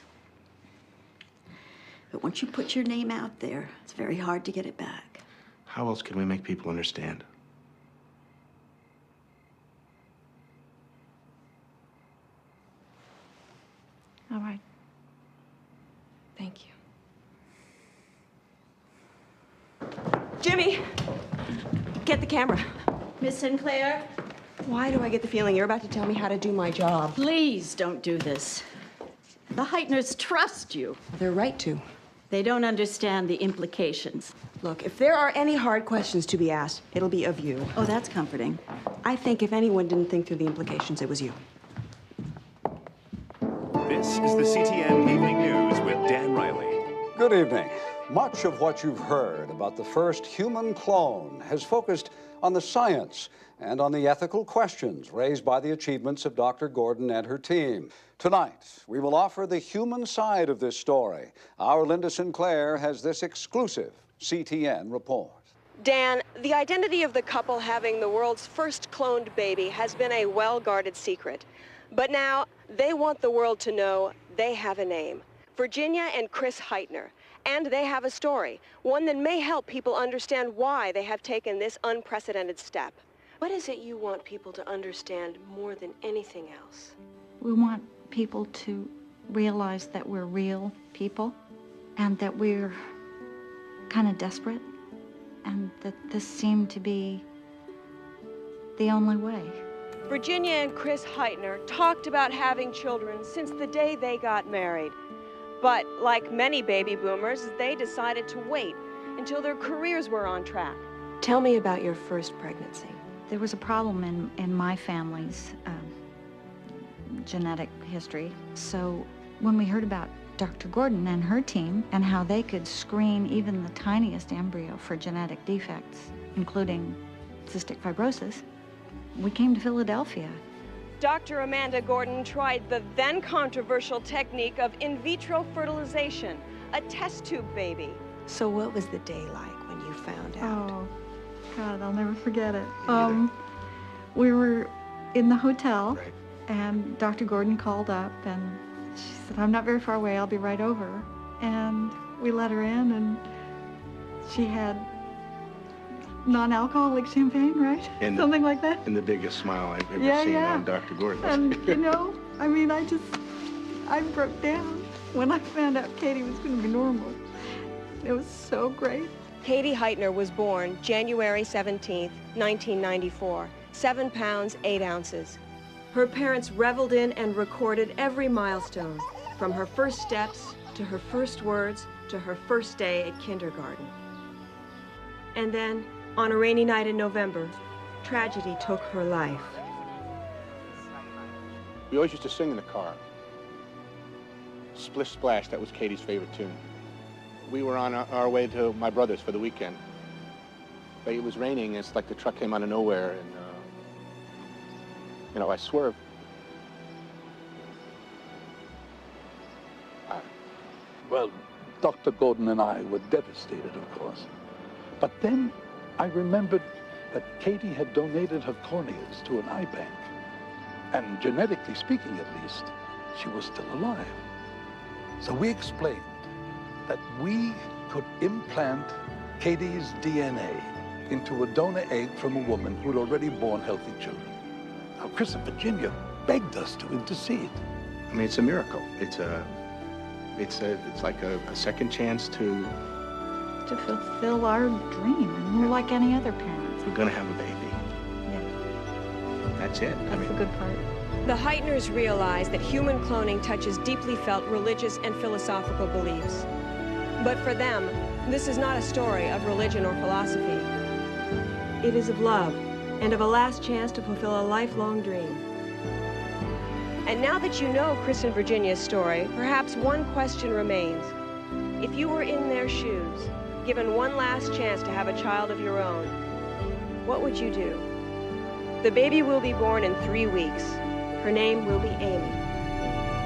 But once you put your name out there, it's very hard to get it back. How else can we make people understand? All right. Thank you. Jimmy, get the camera. Miss Sinclair? Why do I get the feeling you're about to tell me how to do my job? Please don't do this. The Heitners trust you. They're right to. They don't understand the implications. Look, if there are any hard questions to be asked, it'll be of you. Oh, that's comforting. I think if anyone didn't think through the implications, it was you. This is the CTN Evening News with Dan Riley. Good evening. Much of what you've heard about the first human clone has focused on the science and on the ethical questions raised by the achievements of Dr. Gordon and her team. Tonight, we will offer the human side of this story. Our Linda Sinclair has this exclusive CTN report. Dan, the identity of the couple having the world's first cloned baby has been a well-guarded secret. But now, they want the world to know they have a name. Virginia and Chris Heitner. And they have a story, one that may help people understand why they have taken this unprecedented step. What is it you want people to understand more than anything else? We want people to realize that we're real people and that we're kind of desperate and that this seemed to be the only way. Virginia and Chris Heitner talked about having children since the day they got married. But like many baby boomers, they decided to wait until their careers were on track. Tell me about your first pregnancy. There was a problem in my family's genetic history. So when we heard about Dr. Gordon and her team and how they could screen even the tiniest embryo for genetic defects, including cystic fibrosis, we came to Philadelphia. Dr. Amanda Gordon tried the then controversial technique of in vitro fertilization, a test tube baby. So what was the day like when you found out? Oh, God, I'll never forget it. We were in the hotel, Right. and Dr. Gordon called up, and she said, "I'm not very far away, I'll be right over." And we let her in, and she had non-alcoholic champagne, right? Something like that. And the biggest smile I've ever seen on Dr. Gordon. And, you know, I mean, I broke down when I found out Katie was going to be normal. It was so great. Katie Heitner was born January 17th, 1994, 7 pounds, 8 ounces. Her parents reveled in and recorded every milestone, from her first steps, to her first words, to her first day at kindergarten. And then, on a rainy night in November, tragedy took her life. We always used to sing in the car. Splish Splash, that was Katie's favorite tune. We were on our way to my brother's for the weekend. But it was raining, it's like the truck came out of nowhere, and, you know, I swerved. Well, Dr. Gordon and I were devastated, of course. But then I remembered that Katie had donated her corneas to an eye bank. And genetically speaking, at least, she was still alive. So we explained that we could implant Katie's DNA into a donor egg from a woman who'd already borne healthy children. Now, Chris and Virginia begged us to intercede. I mean, it's a miracle. It's like a second chance to fulfill our dream, and we're like any other parents. We're gonna have a baby. Yeah. That's it. That's the good part. The Heitners realized that human cloning touches deeply felt religious and philosophical beliefs. But for them, this is not a story of religion or philosophy. It is of love and of a last chance to fulfill a lifelong dream. And now that you know Chris and Virginia's story, perhaps one question remains. If you were in their shoes, given one last chance to have a child of your own, what would you do? The baby will be born in 3 weeks. Her name will be Amy.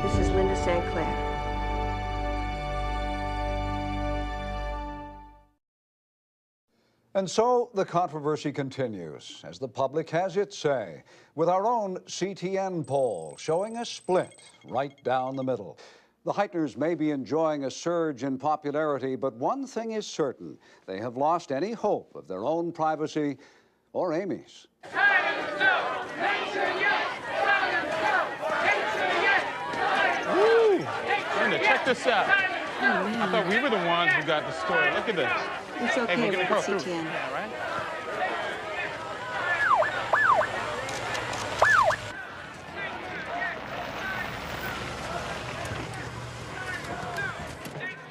This is Linda St. Clair. And so the controversy continues as the public has its say, with our own CTN poll showing a split right down the middle. The Heitners may be enjoying a surge in popularity, but one thing is certain. They have lost any hope of their own privacy or Amy's. Science, no! Nature, yes! Science, no! Nature, yes! Woo! Nature, Linda, check this out. I thought we were the ones who got the story. Look at this. It's okay, hey, we're gonna with CTN. Yeah, right?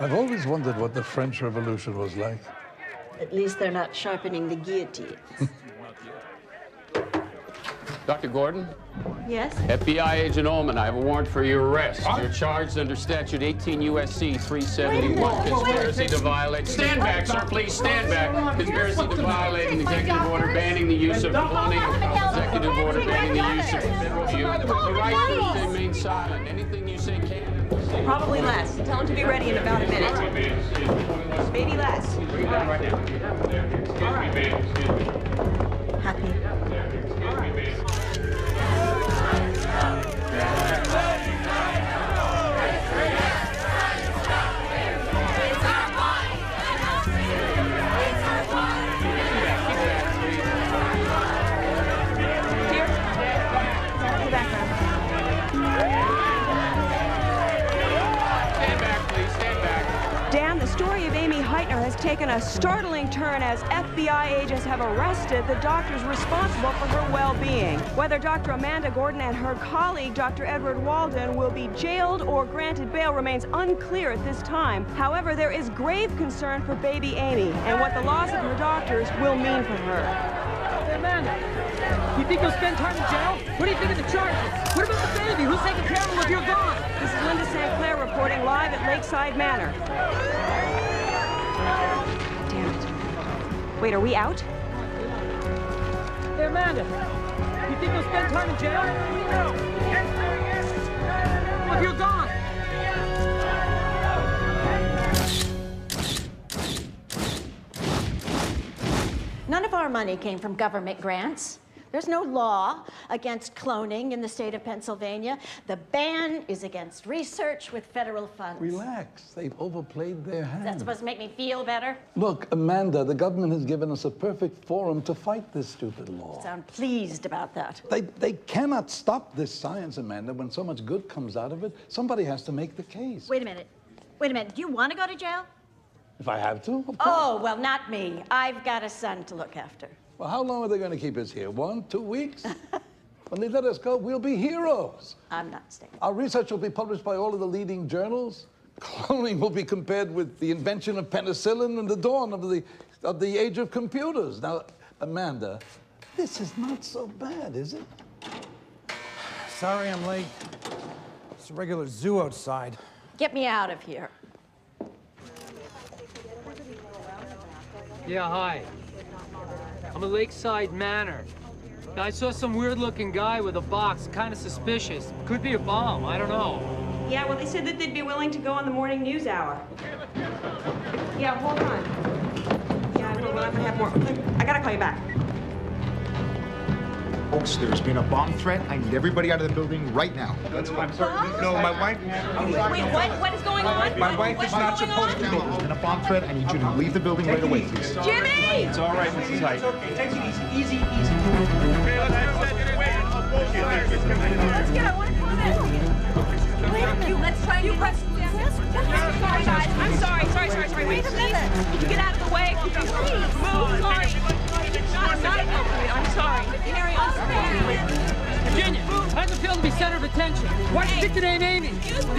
I've always wondered what the French Revolution was like. At least they're not sharpening the guillotine. Dr. Gordon? Yes? FBI agent Ullman, I have a warrant for your arrest. You're charged under statute 18 U.S.C. 371, conspiracy to violate. Stand back, sir, please stand back. Conspiracy to violate an executive order banning the use of cloning. Executive order banning the use of federal view. The right to remain silent. Anything you say can. Probably less. Tell him to be ready in about a minute. Maybe less. Happy. Dan, the story of Amy Heitner has taken a startling turn as FBI agents have arrested the doctors responsible for her well-being. Whether Dr. Amanda Gordon and her colleague, Dr. Edward Walden, will be jailed or granted bail remains unclear at this time. However, there is grave concern for baby Amy and what the loss of her doctors will mean for her. Hey, Amanda, you think you'll spend time in jail? What do you think of the charges? What about the baby? Who's taking care of him if you're gone? This is Linda St. Clair reporting live at Lakeside Manor. Damn it. Wait, are we out? Hey, Amanda, you think you'll spend time in jail? Well, if you're gone. None of our money came from government grants. There's no law against cloning in the state of Pennsylvania. The ban is against research with federal funds. Relax. They've overplayed their hand. Is that supposed to make me feel better? Look, Amanda, the government has given us a perfect forum to fight this stupid law. I sound pleased about that. They cannot stop this science, Amanda. When so much good comes out of it, somebody has to make the case. Wait a minute. Wait a minute. Do you want to go to jail? If I have to, of course. Oh, well, not me. I've got a son to look after. Well, how long are they going to keep us here? 1, 2 weeks? When they let us go, we'll be heroes. I'm not staying. Our research will be published by all of the leading journals. Cloning will be compared with the invention of penicillin and the dawn of the age of computers. Now, Amanda, this is not so bad, is it? Sorry I'm late. It's a regular zoo outside. Get me out of here. Yeah, hi. I'm at Lakeside Manor. I saw some weird-looking guy with a box, kind of suspicious. Could be a bomb, I don't know. Yeah, well, they said that they'd be willing to go on the morning news hour. Yeah, hold on. Yeah, I will, but I'm gonna have more. I gotta call you back. Folks, there's been a bomb threat. I need everybody out of the building right now. I'm sorry. No, my wife. Wait, what is going on? My wife is not supposed to go. There's been a bomb threat. I need you to leave the building right away, please. Jimmy! It's all right, Mrs. Height. It's okay. Take it easy. Easy. Let's get it. I want to call that. Wait a minute. Let's try you press. Sorry, guys. I'm sorry. Wait a minute. Can you get out of the way? Please. Move. Sorry. I'm sorry. Carry on. Virginia, how's it feel to be center of attention? Why do you stick to name Amy? You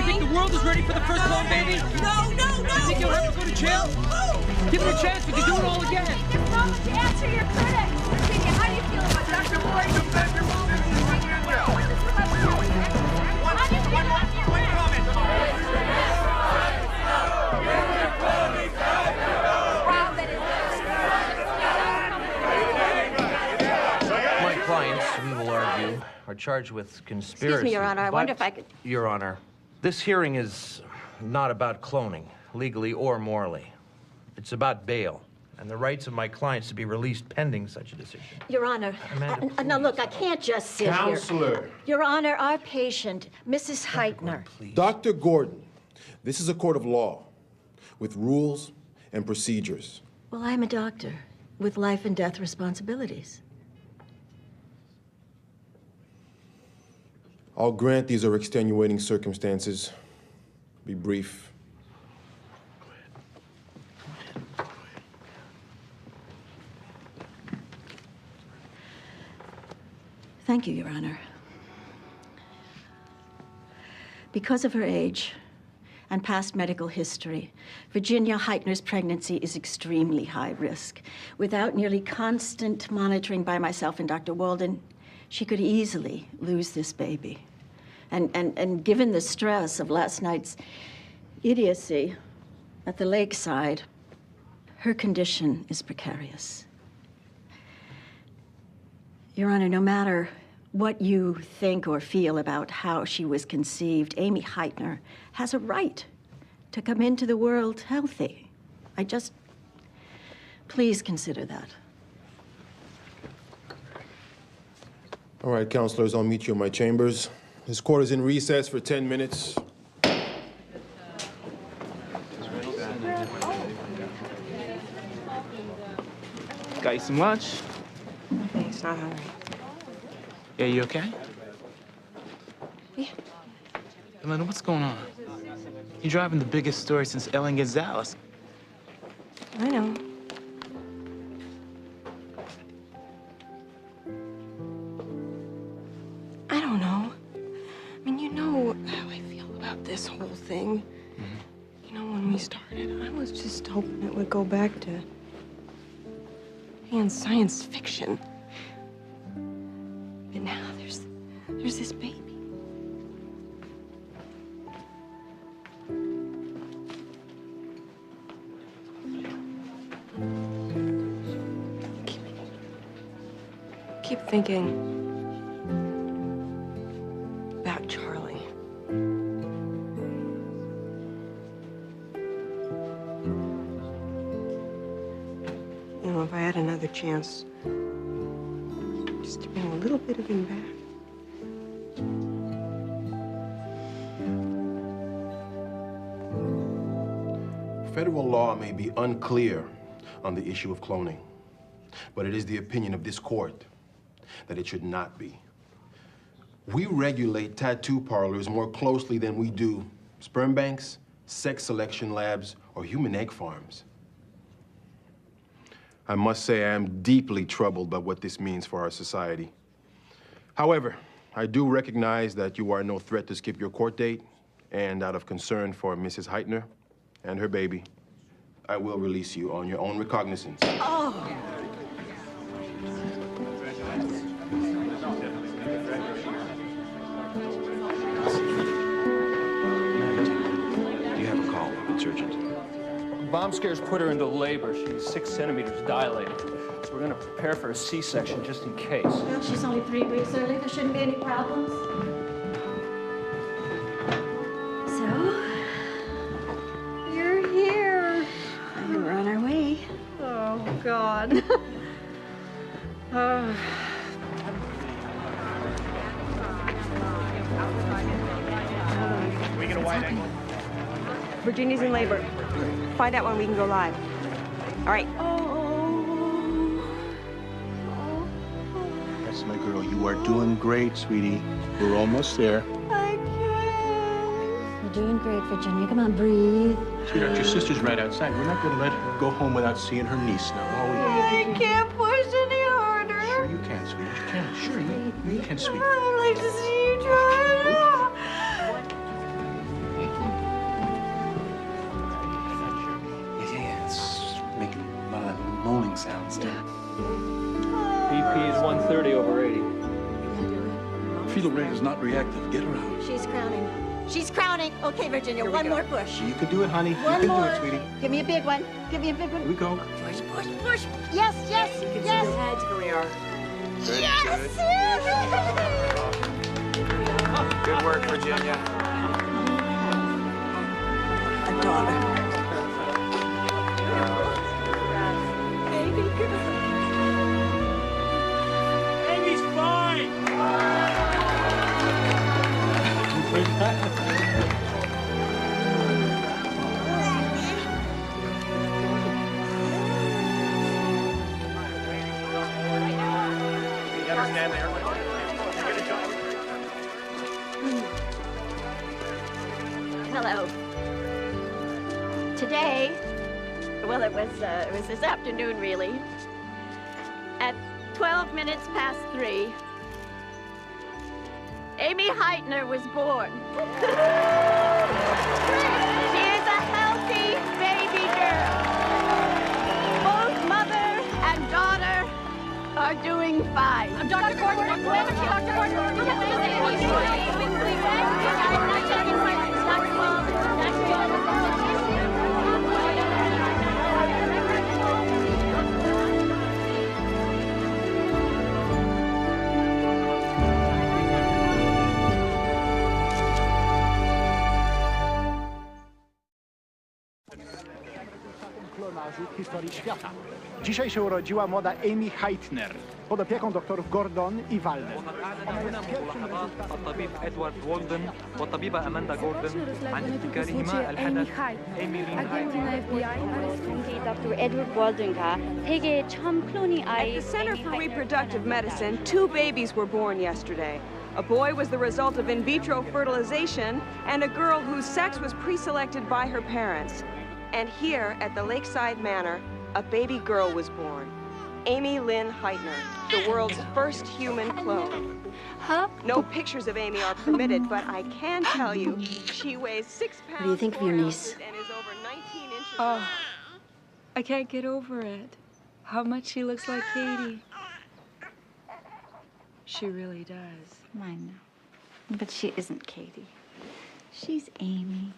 think the world is ready for the first clone baby? No. You think you'll have to go to jail? Give it a chance, we can do it all again. It's wrong to answer your critics. Virginia, how do you feel about Dr. Gordon? One comment. My clients, we will argue, are charged with conspiracy. Excuse me, Your Honor. I wonder if I could... Your Honor, this hearing is not about cloning, legally or morally. It's about bail. and the rights of my clients to be released pending such a decision. Your Honor, Amanda, now look, I can't just sit here. Counselor. Your Honor, our patient, Mrs. Heitner. Dr. Gordon, this is a court of law with rules and procedures. Well, I'm a doctor with life and death responsibilities. I'll grant these are extenuating circumstances. Be brief. Thank you, Your Honor. Because of her age and past medical history, Virginia Heitner's pregnancy is extremely high risk. Without nearly constant monitoring by myself and Dr. Walden, she could easily lose this baby. And given the stress of last night's idiocy at the lakeside, her condition is precarious. Your Honor, no matter what you think or feel about how she was conceived, Amy Heitner has a right to come into the world healthy. Please consider that. All right, counselors, I'll meet you in my chambers. This court is in recess for 10 minutes. Got you some lunch? Thanks, not hungry. Yeah, you okay? Yeah. Elena, what's going on? You're driving the biggest story since Ellen Gonzalez. I know. I don't know. I mean, you know how I feel about this whole thing. You know, when we started, I was just hoping it would go back to being science fiction. But now there's this baby. Keep thinking about Charlie. You know, if I had another chance, just to bring a little bit of him back. Federal law may be unclear on the issue of cloning, but it is the opinion of this court that it should not be. We regulate tattoo parlors more closely than we do sperm banks, sex selection labs, or human egg farms. I must say I am deeply troubled by what this means for our society. However, I do recognize that you are no threat to skip your court date, and out of concern for Mrs. Heitner and her baby, I will release you on your own recognizance. Oh! You have a call. It's urgent. Bomb scares put her into labor. She's 6 centimeters dilated. So we're going to prepare for a C-section just in case. Well, she's only 3 weeks early. There shouldn't be any problems. So, you're here. And we're on our way. Oh, God. We get a wide angle. Virginia's in labor. Find out when we can go live. All right. That's my girl. You are doing great, sweetie. We're almost there. I can't. You're doing great, Virginia. Come on, breathe. Sweetheart, your sister's right outside. We're not going to let her go home without seeing her niece now, are we? I can't push any harder. Sure you can, sweetheart. You can. Sure, you can, sweetheart. I'd like to see you try. Yeah, it's making a lot of moaning sounds. BP is 130 over 80. Fetal rate is not reactive. Get her out. She's crowning. She's crowning. Okay, Virginia, one more push. You can do it, honey. One you can more. do it, sweetie. Give me a big one. Give me a big one. Here we go. Push, push, push. Yes, yes, yes. Here we are. Yes. Good work, Virginia. A daughter. Hello. Today, well, it was this afternoon, really. At 12 minutes past 3, Amy Heitner was born. She is a healthy baby girl. Both mother and daughter are doing fine. Dr. Gordon, Dr. Gordon. W historii świata. Dzisiaj się urodziła młoda Amy Heitner pod opieką doktorów Gordon i Walden. الطبيب إدوارد وولدن والطبيبة أماندا جوردن عن ابتكارهما الحدث إيمي لين Dr. Edward Walden가 세계 처음 클로닝 아이. At the Center for Reproductive Medicine, 2 babies were born yesterday. A boy was the result of in vitro fertilization, and a girl whose sex was pre-selected by her parents. And here at the Lakeside Manor, a baby girl was born. Amy Lynn Heitner, the world's first human clone. No pictures of Amy are permitted, but I can tell you she weighs 6 pounds. What do you think of your niece? And is over 19 inches. Oh, I can't get over it. How much she looks like Katie. She really does. I know. But she isn't Katie. She's Amy.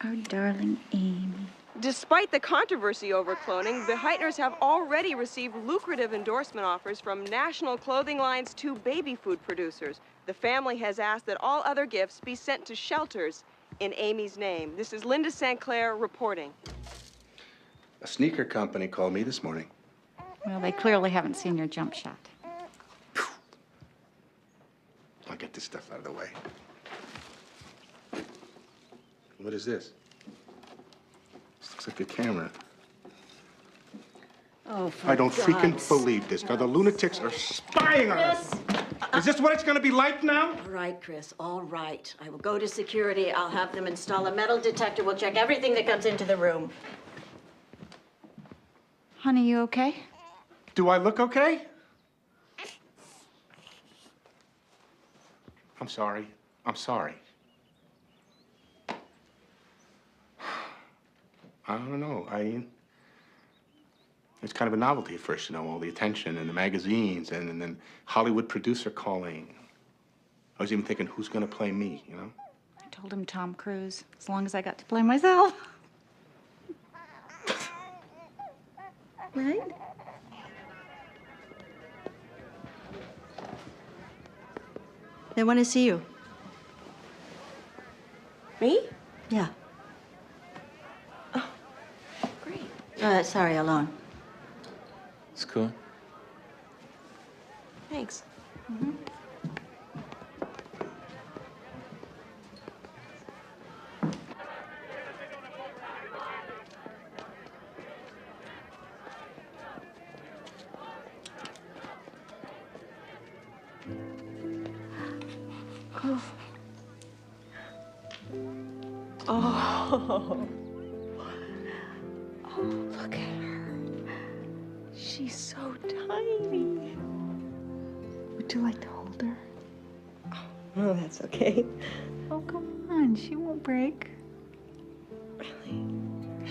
Our darling Amy. Despite the controversy over cloning, the Heitners have already received lucrative endorsement offers from national clothing lines to baby food producers. The family has asked that all other gifts be sent to shelters in Amy's name. This is Linda St. Clair reporting. A sneaker company called me this morning. Well, they clearly haven't seen your jump shot. I'll get this stuff out of the way. What is this? This looks like a camera. Oh, for I don't freaking God's believe this. Now, the lunatics are spying on us. Is this what it's going to be like now? All right, Chris, all right. I will go to security. I'll have them install a metal detector. We'll check everything that comes into the room. Honey, you okay? Do I look okay? I'm sorry. I'm sorry. I don't know. It's kind of a novelty at first, you know, all the attention and the magazines and then Hollywood producer calling. I was even thinking, who's going to play me, you know? I told him Tom Cruise, as long as I got to play myself. Right? They want to see you. Me? Yeah. Oh, great. Sorry, alone. It's cool. Thanks. Mm-hmm. Oh. Oh, look at her. She's so tiny. Would you like to hold her? Oh, that's okay. Oh, come on. She won't break. Really?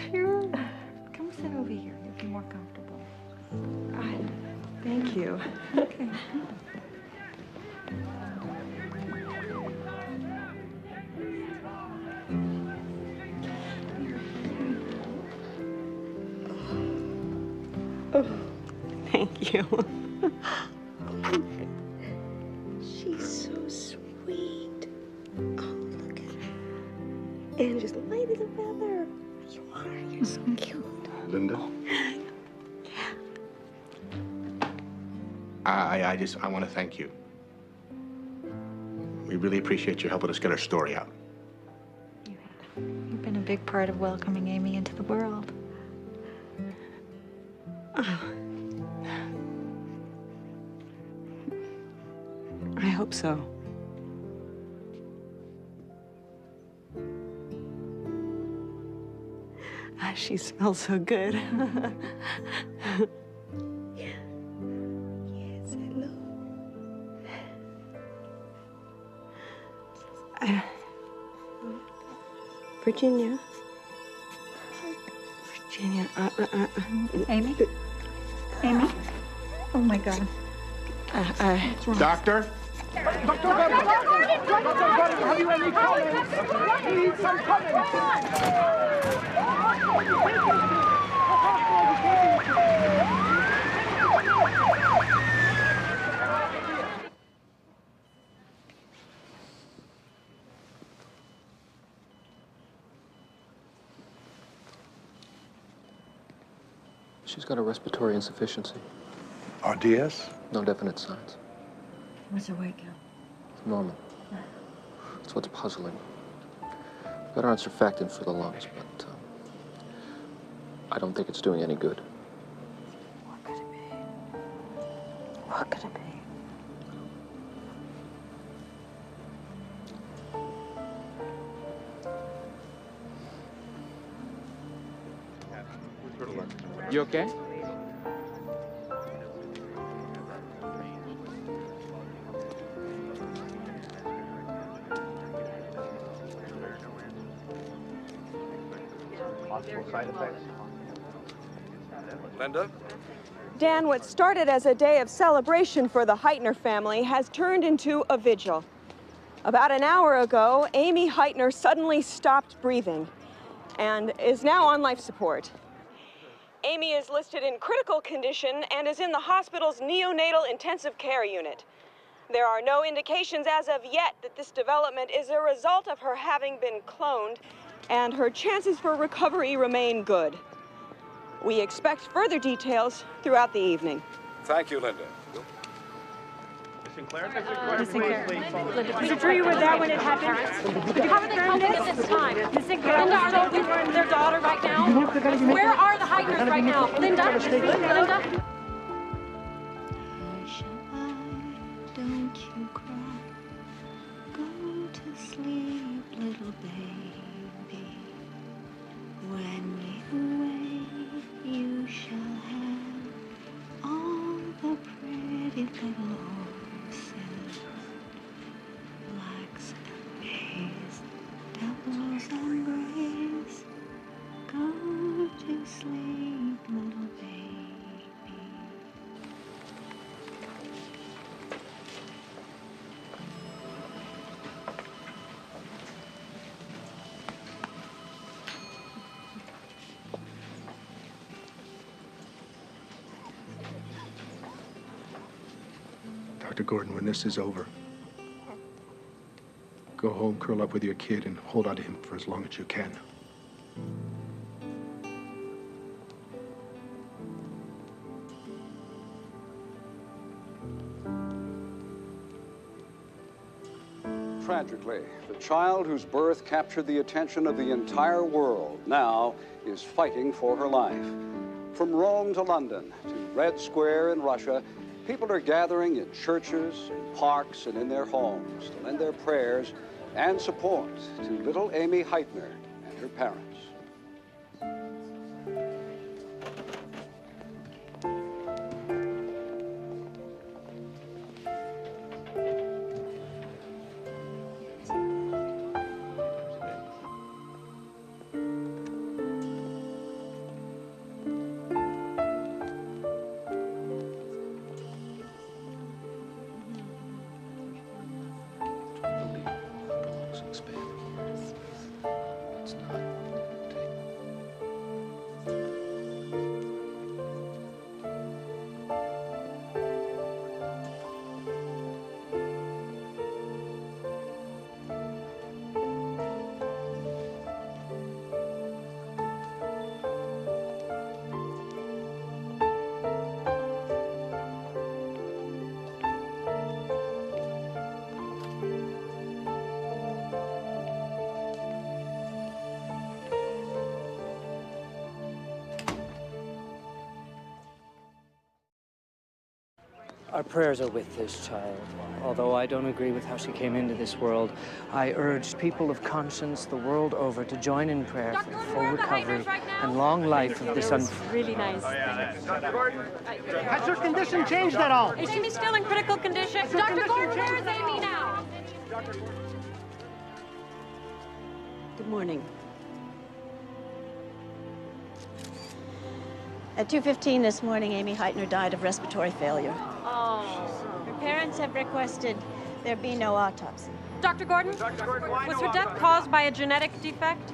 Sure. Come sit over here. You'll be more comfortable. Thank you. Okay. Oh, thank you. She's so sweet. Oh, look at her. And just light as a feather. You are. You're so cute. Linda? I want to thank you. We really appreciate you helping us get our story out. You've been a big part of welcoming Amy into the world. hope so. Ah, she smells so good. Yes, hello. Virginia. Virginia. Amy? Amy? Oh my God. Doctor? Dr. Gordon! Dr. Gordon, have you any comments? We need some She's got a respiratory insufficiency. RDS? No definite signs. What's her weight count? Normal. That's what's puzzling. Got her on surfactant for the lungs, but I don't think it's doing any good. What could it be? What could it be? You okay? Possible side effects? Linda? Dan, what started as a day of celebration for the Heitner family has turned into a vigil. About an hour ago, Amy Heitner suddenly stopped breathing and is now on life support. Amy is listed in critical condition and is in the hospital's neonatal intensive care unit. There are no indications as of yet that this development is a result of her having been cloned, and her chances for recovery remain good. We expect further details throughout the evening. Thank you, Linda. Miss Sinclair. Was it true you were there when it happened? How are they coping at this time? Linda, are they with their daughter right now? Where are the Heitners right now? Linda? Linda? Don't you cry. Go to sleep, little baby. When you wake, you shall have all the pretty little horses, blacks and bays, devils and grays. Go to sleep, little baby. Dr. Gordon, when this is over, go home, curl up with your kid, and hold on to him for as long as you can. Tragically, the child whose birth captured the attention of the entire world now is fighting for her life. From Rome to London to Red Square in Russia, people are gathering in churches, in parks, and in their homes to lend their prayers and support to little Amy Heitner and her parents. Expanding. It's not. Our prayers are with this child. Although I don't agree with how she came into this world, I urge people of conscience the world over to join in prayer for the full recovery and long life of this really nice. Dr. Gordon? Has her condition changed at all? Is Amy still in critical condition? Dr. Gordon, where is Amy now? Good morning. At 2:15 this morning, Amy Heitner died of respiratory failure. Oh. Her parents have requested there be no autopsy. Dr. Gordon, was her death caused by a genetic defect?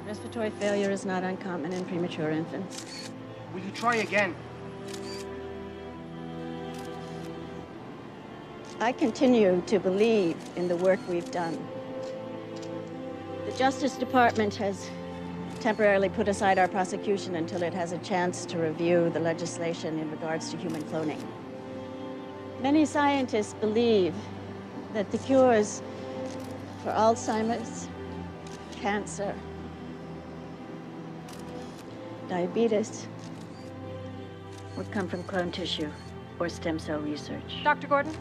Respiratory failure is not uncommon in premature infants. Will you try again? I continue to believe in the work we've done. The Justice Department has temporarily put aside our prosecution until it has a chance to review the legislation in regards to human cloning. Many scientists believe that the cures for Alzheimer's, cancer, diabetes would come from clone tissue or stem cell research. Dr. Gordon,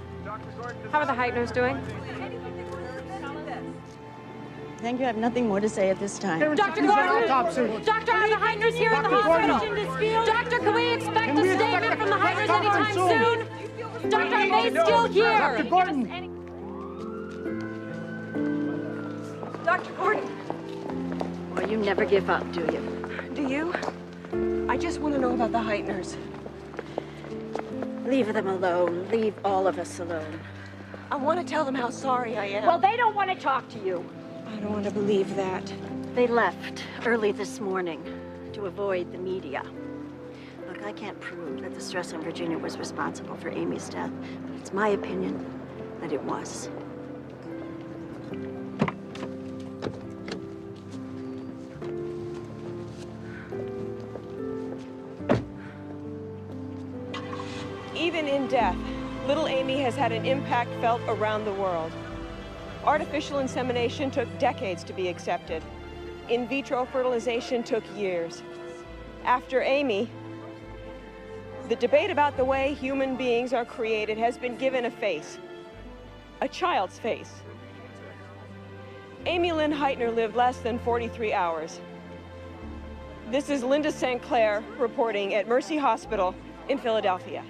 how are the Heitners doing? Thank you. I have nothing more to say at this time. Dr. Gordon! Doctor, are the Heitners here in the hospital? Doctor, can we expect a statement from the Heitners anytime soon? Doctor, are they still here? Dr. Gordon! Dr. Gordon! Well, you never give up, do you? Do you? I just want to know about the Heitners. Leave them alone. Leave all of us alone. I want to tell them how sorry I am. Well, they don't want to talk to you. I don't want to believe that. They left early this morning to avoid the media. Look, I can't prove that the stress on Virginia was responsible for Amy's death, but it's my opinion that it was. Even in death, little Amy has had an impact felt around the world. Artificial insemination took decades to be accepted. In vitro fertilization took years. After Amy, the debate about the way human beings are created has been given a face, a child's face. Amy Lynn Heitner lived less than 43 hours. This is Linda St. Clair reporting at Mercy Hospital in Philadelphia.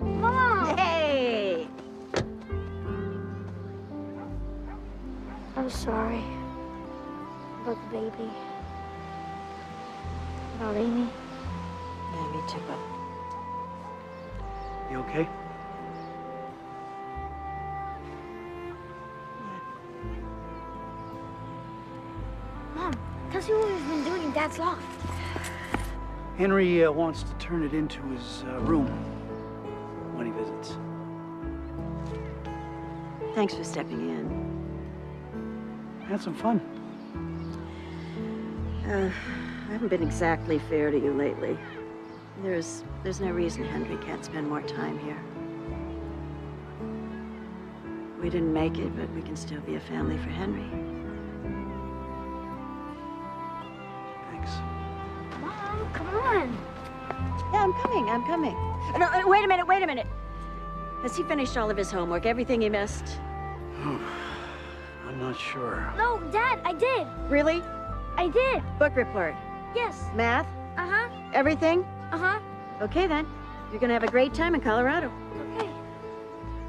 Mom! Hey! I'm sorry about the baby. About Amy. Yeah, me too, Bob. You okay? Mom, tell us what we've been doing in Dad's loft. Henry wants to turn it into his room when he visits. Thanks for stepping in. Had some fun. I haven't been exactly fair to you lately. There's no reason Henry can't spend more time here. We didn't make it, but we can still be a family for Henry. Thanks. Mom, come on. Yeah, I'm coming. No, wait a minute. Has he finished all of his homework? Everything he missed? I'm not sure. No, Dad, I did. Really? I did. Book report? Yes. Math? Uh-huh. Everything? Uh-huh. Okay, then. You're gonna have a great time in Colorado. Okay.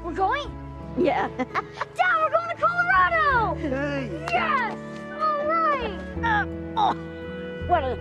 We're going? Yeah. Dad, we're going to Colorado! Hey! Yes! All right! What a...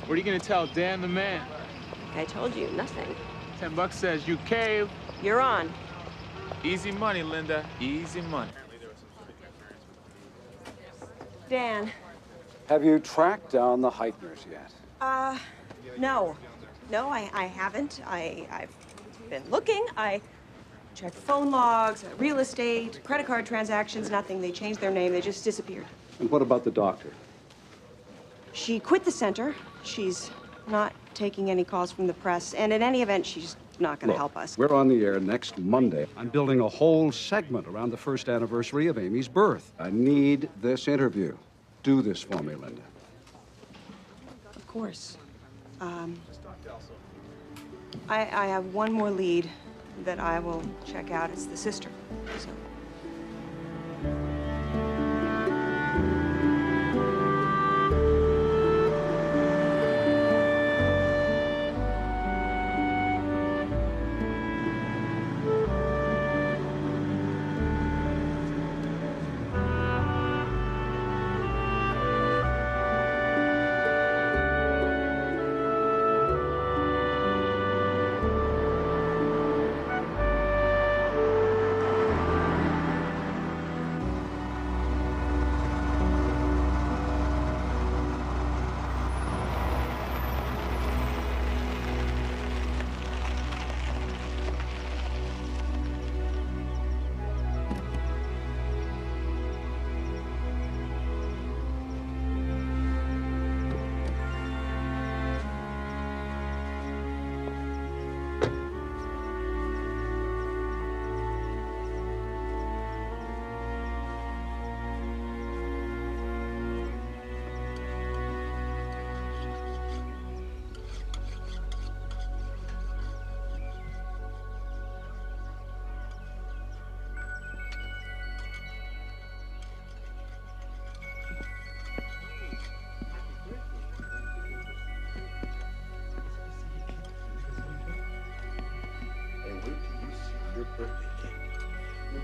What are you gonna tell Dan the man? I told you, nothing. $10 says you cave. You're on. Easy money, Linda. Easy money. Dan. Have you tracked down the Heitners yet? No. No, I haven't. I've been looking. I checked phone logs, real estate, credit card transactions, nothing. They changed their name. They just disappeared. And what about the doctor? She quit the center. She's not taking any calls from the press. And in any event, she's not going to help us. We're on the air next Monday. I'm building a whole segment around the first anniversary of Amy's birth. I need this interview. Do this for me, Linda. Of course. I have one more lead that I will check out. It's the sister. So.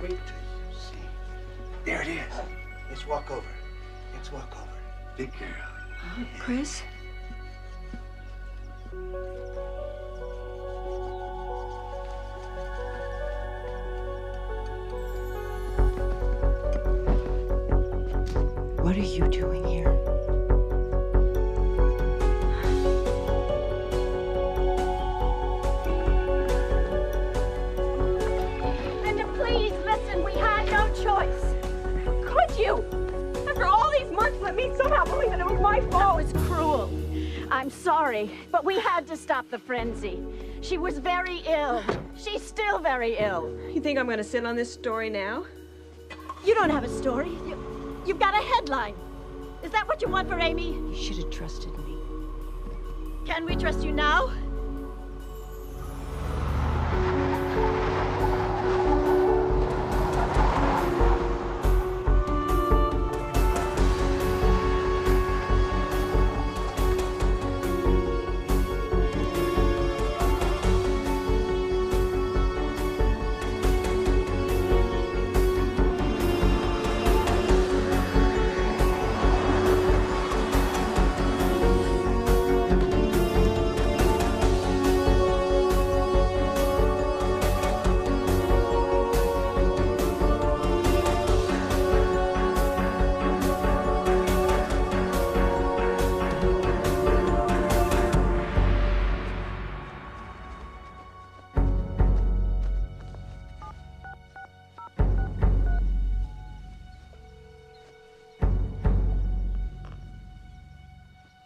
Wait till you see. There it is. Let's walk over. Let's walk over. Big girl. Chris? What are you doing here? Linda, please listen. We had no choice. Could you? After all these months, let me somehow believe that it was my fault. That was cruel. I'm sorry, but we had to stop the frenzy. She was very ill. She's still very ill. You think I'm going to sit on this story now? You don't have a story. You've got a headline. Is that what you want for Amy? You should have trusted me. Can we trust you now?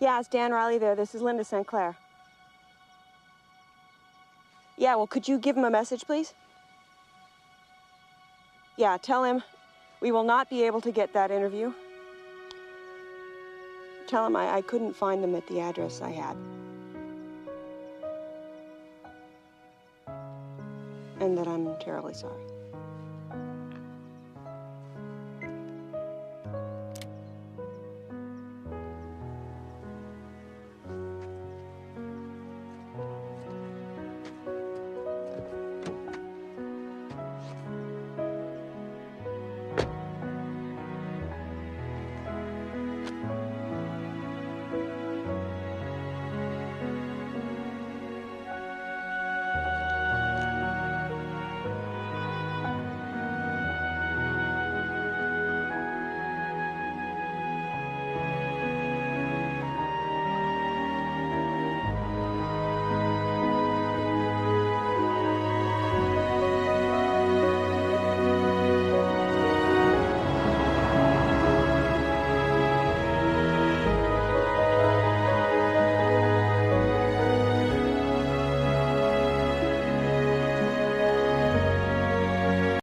Yeah, it's Dan Riley there. This is Linda St. Clair. Yeah, well, could you give him a message, please? Yeah, tell him we will not be able to get that interview. Tell him I couldn't find them at the address I had. And that I'm terribly sorry.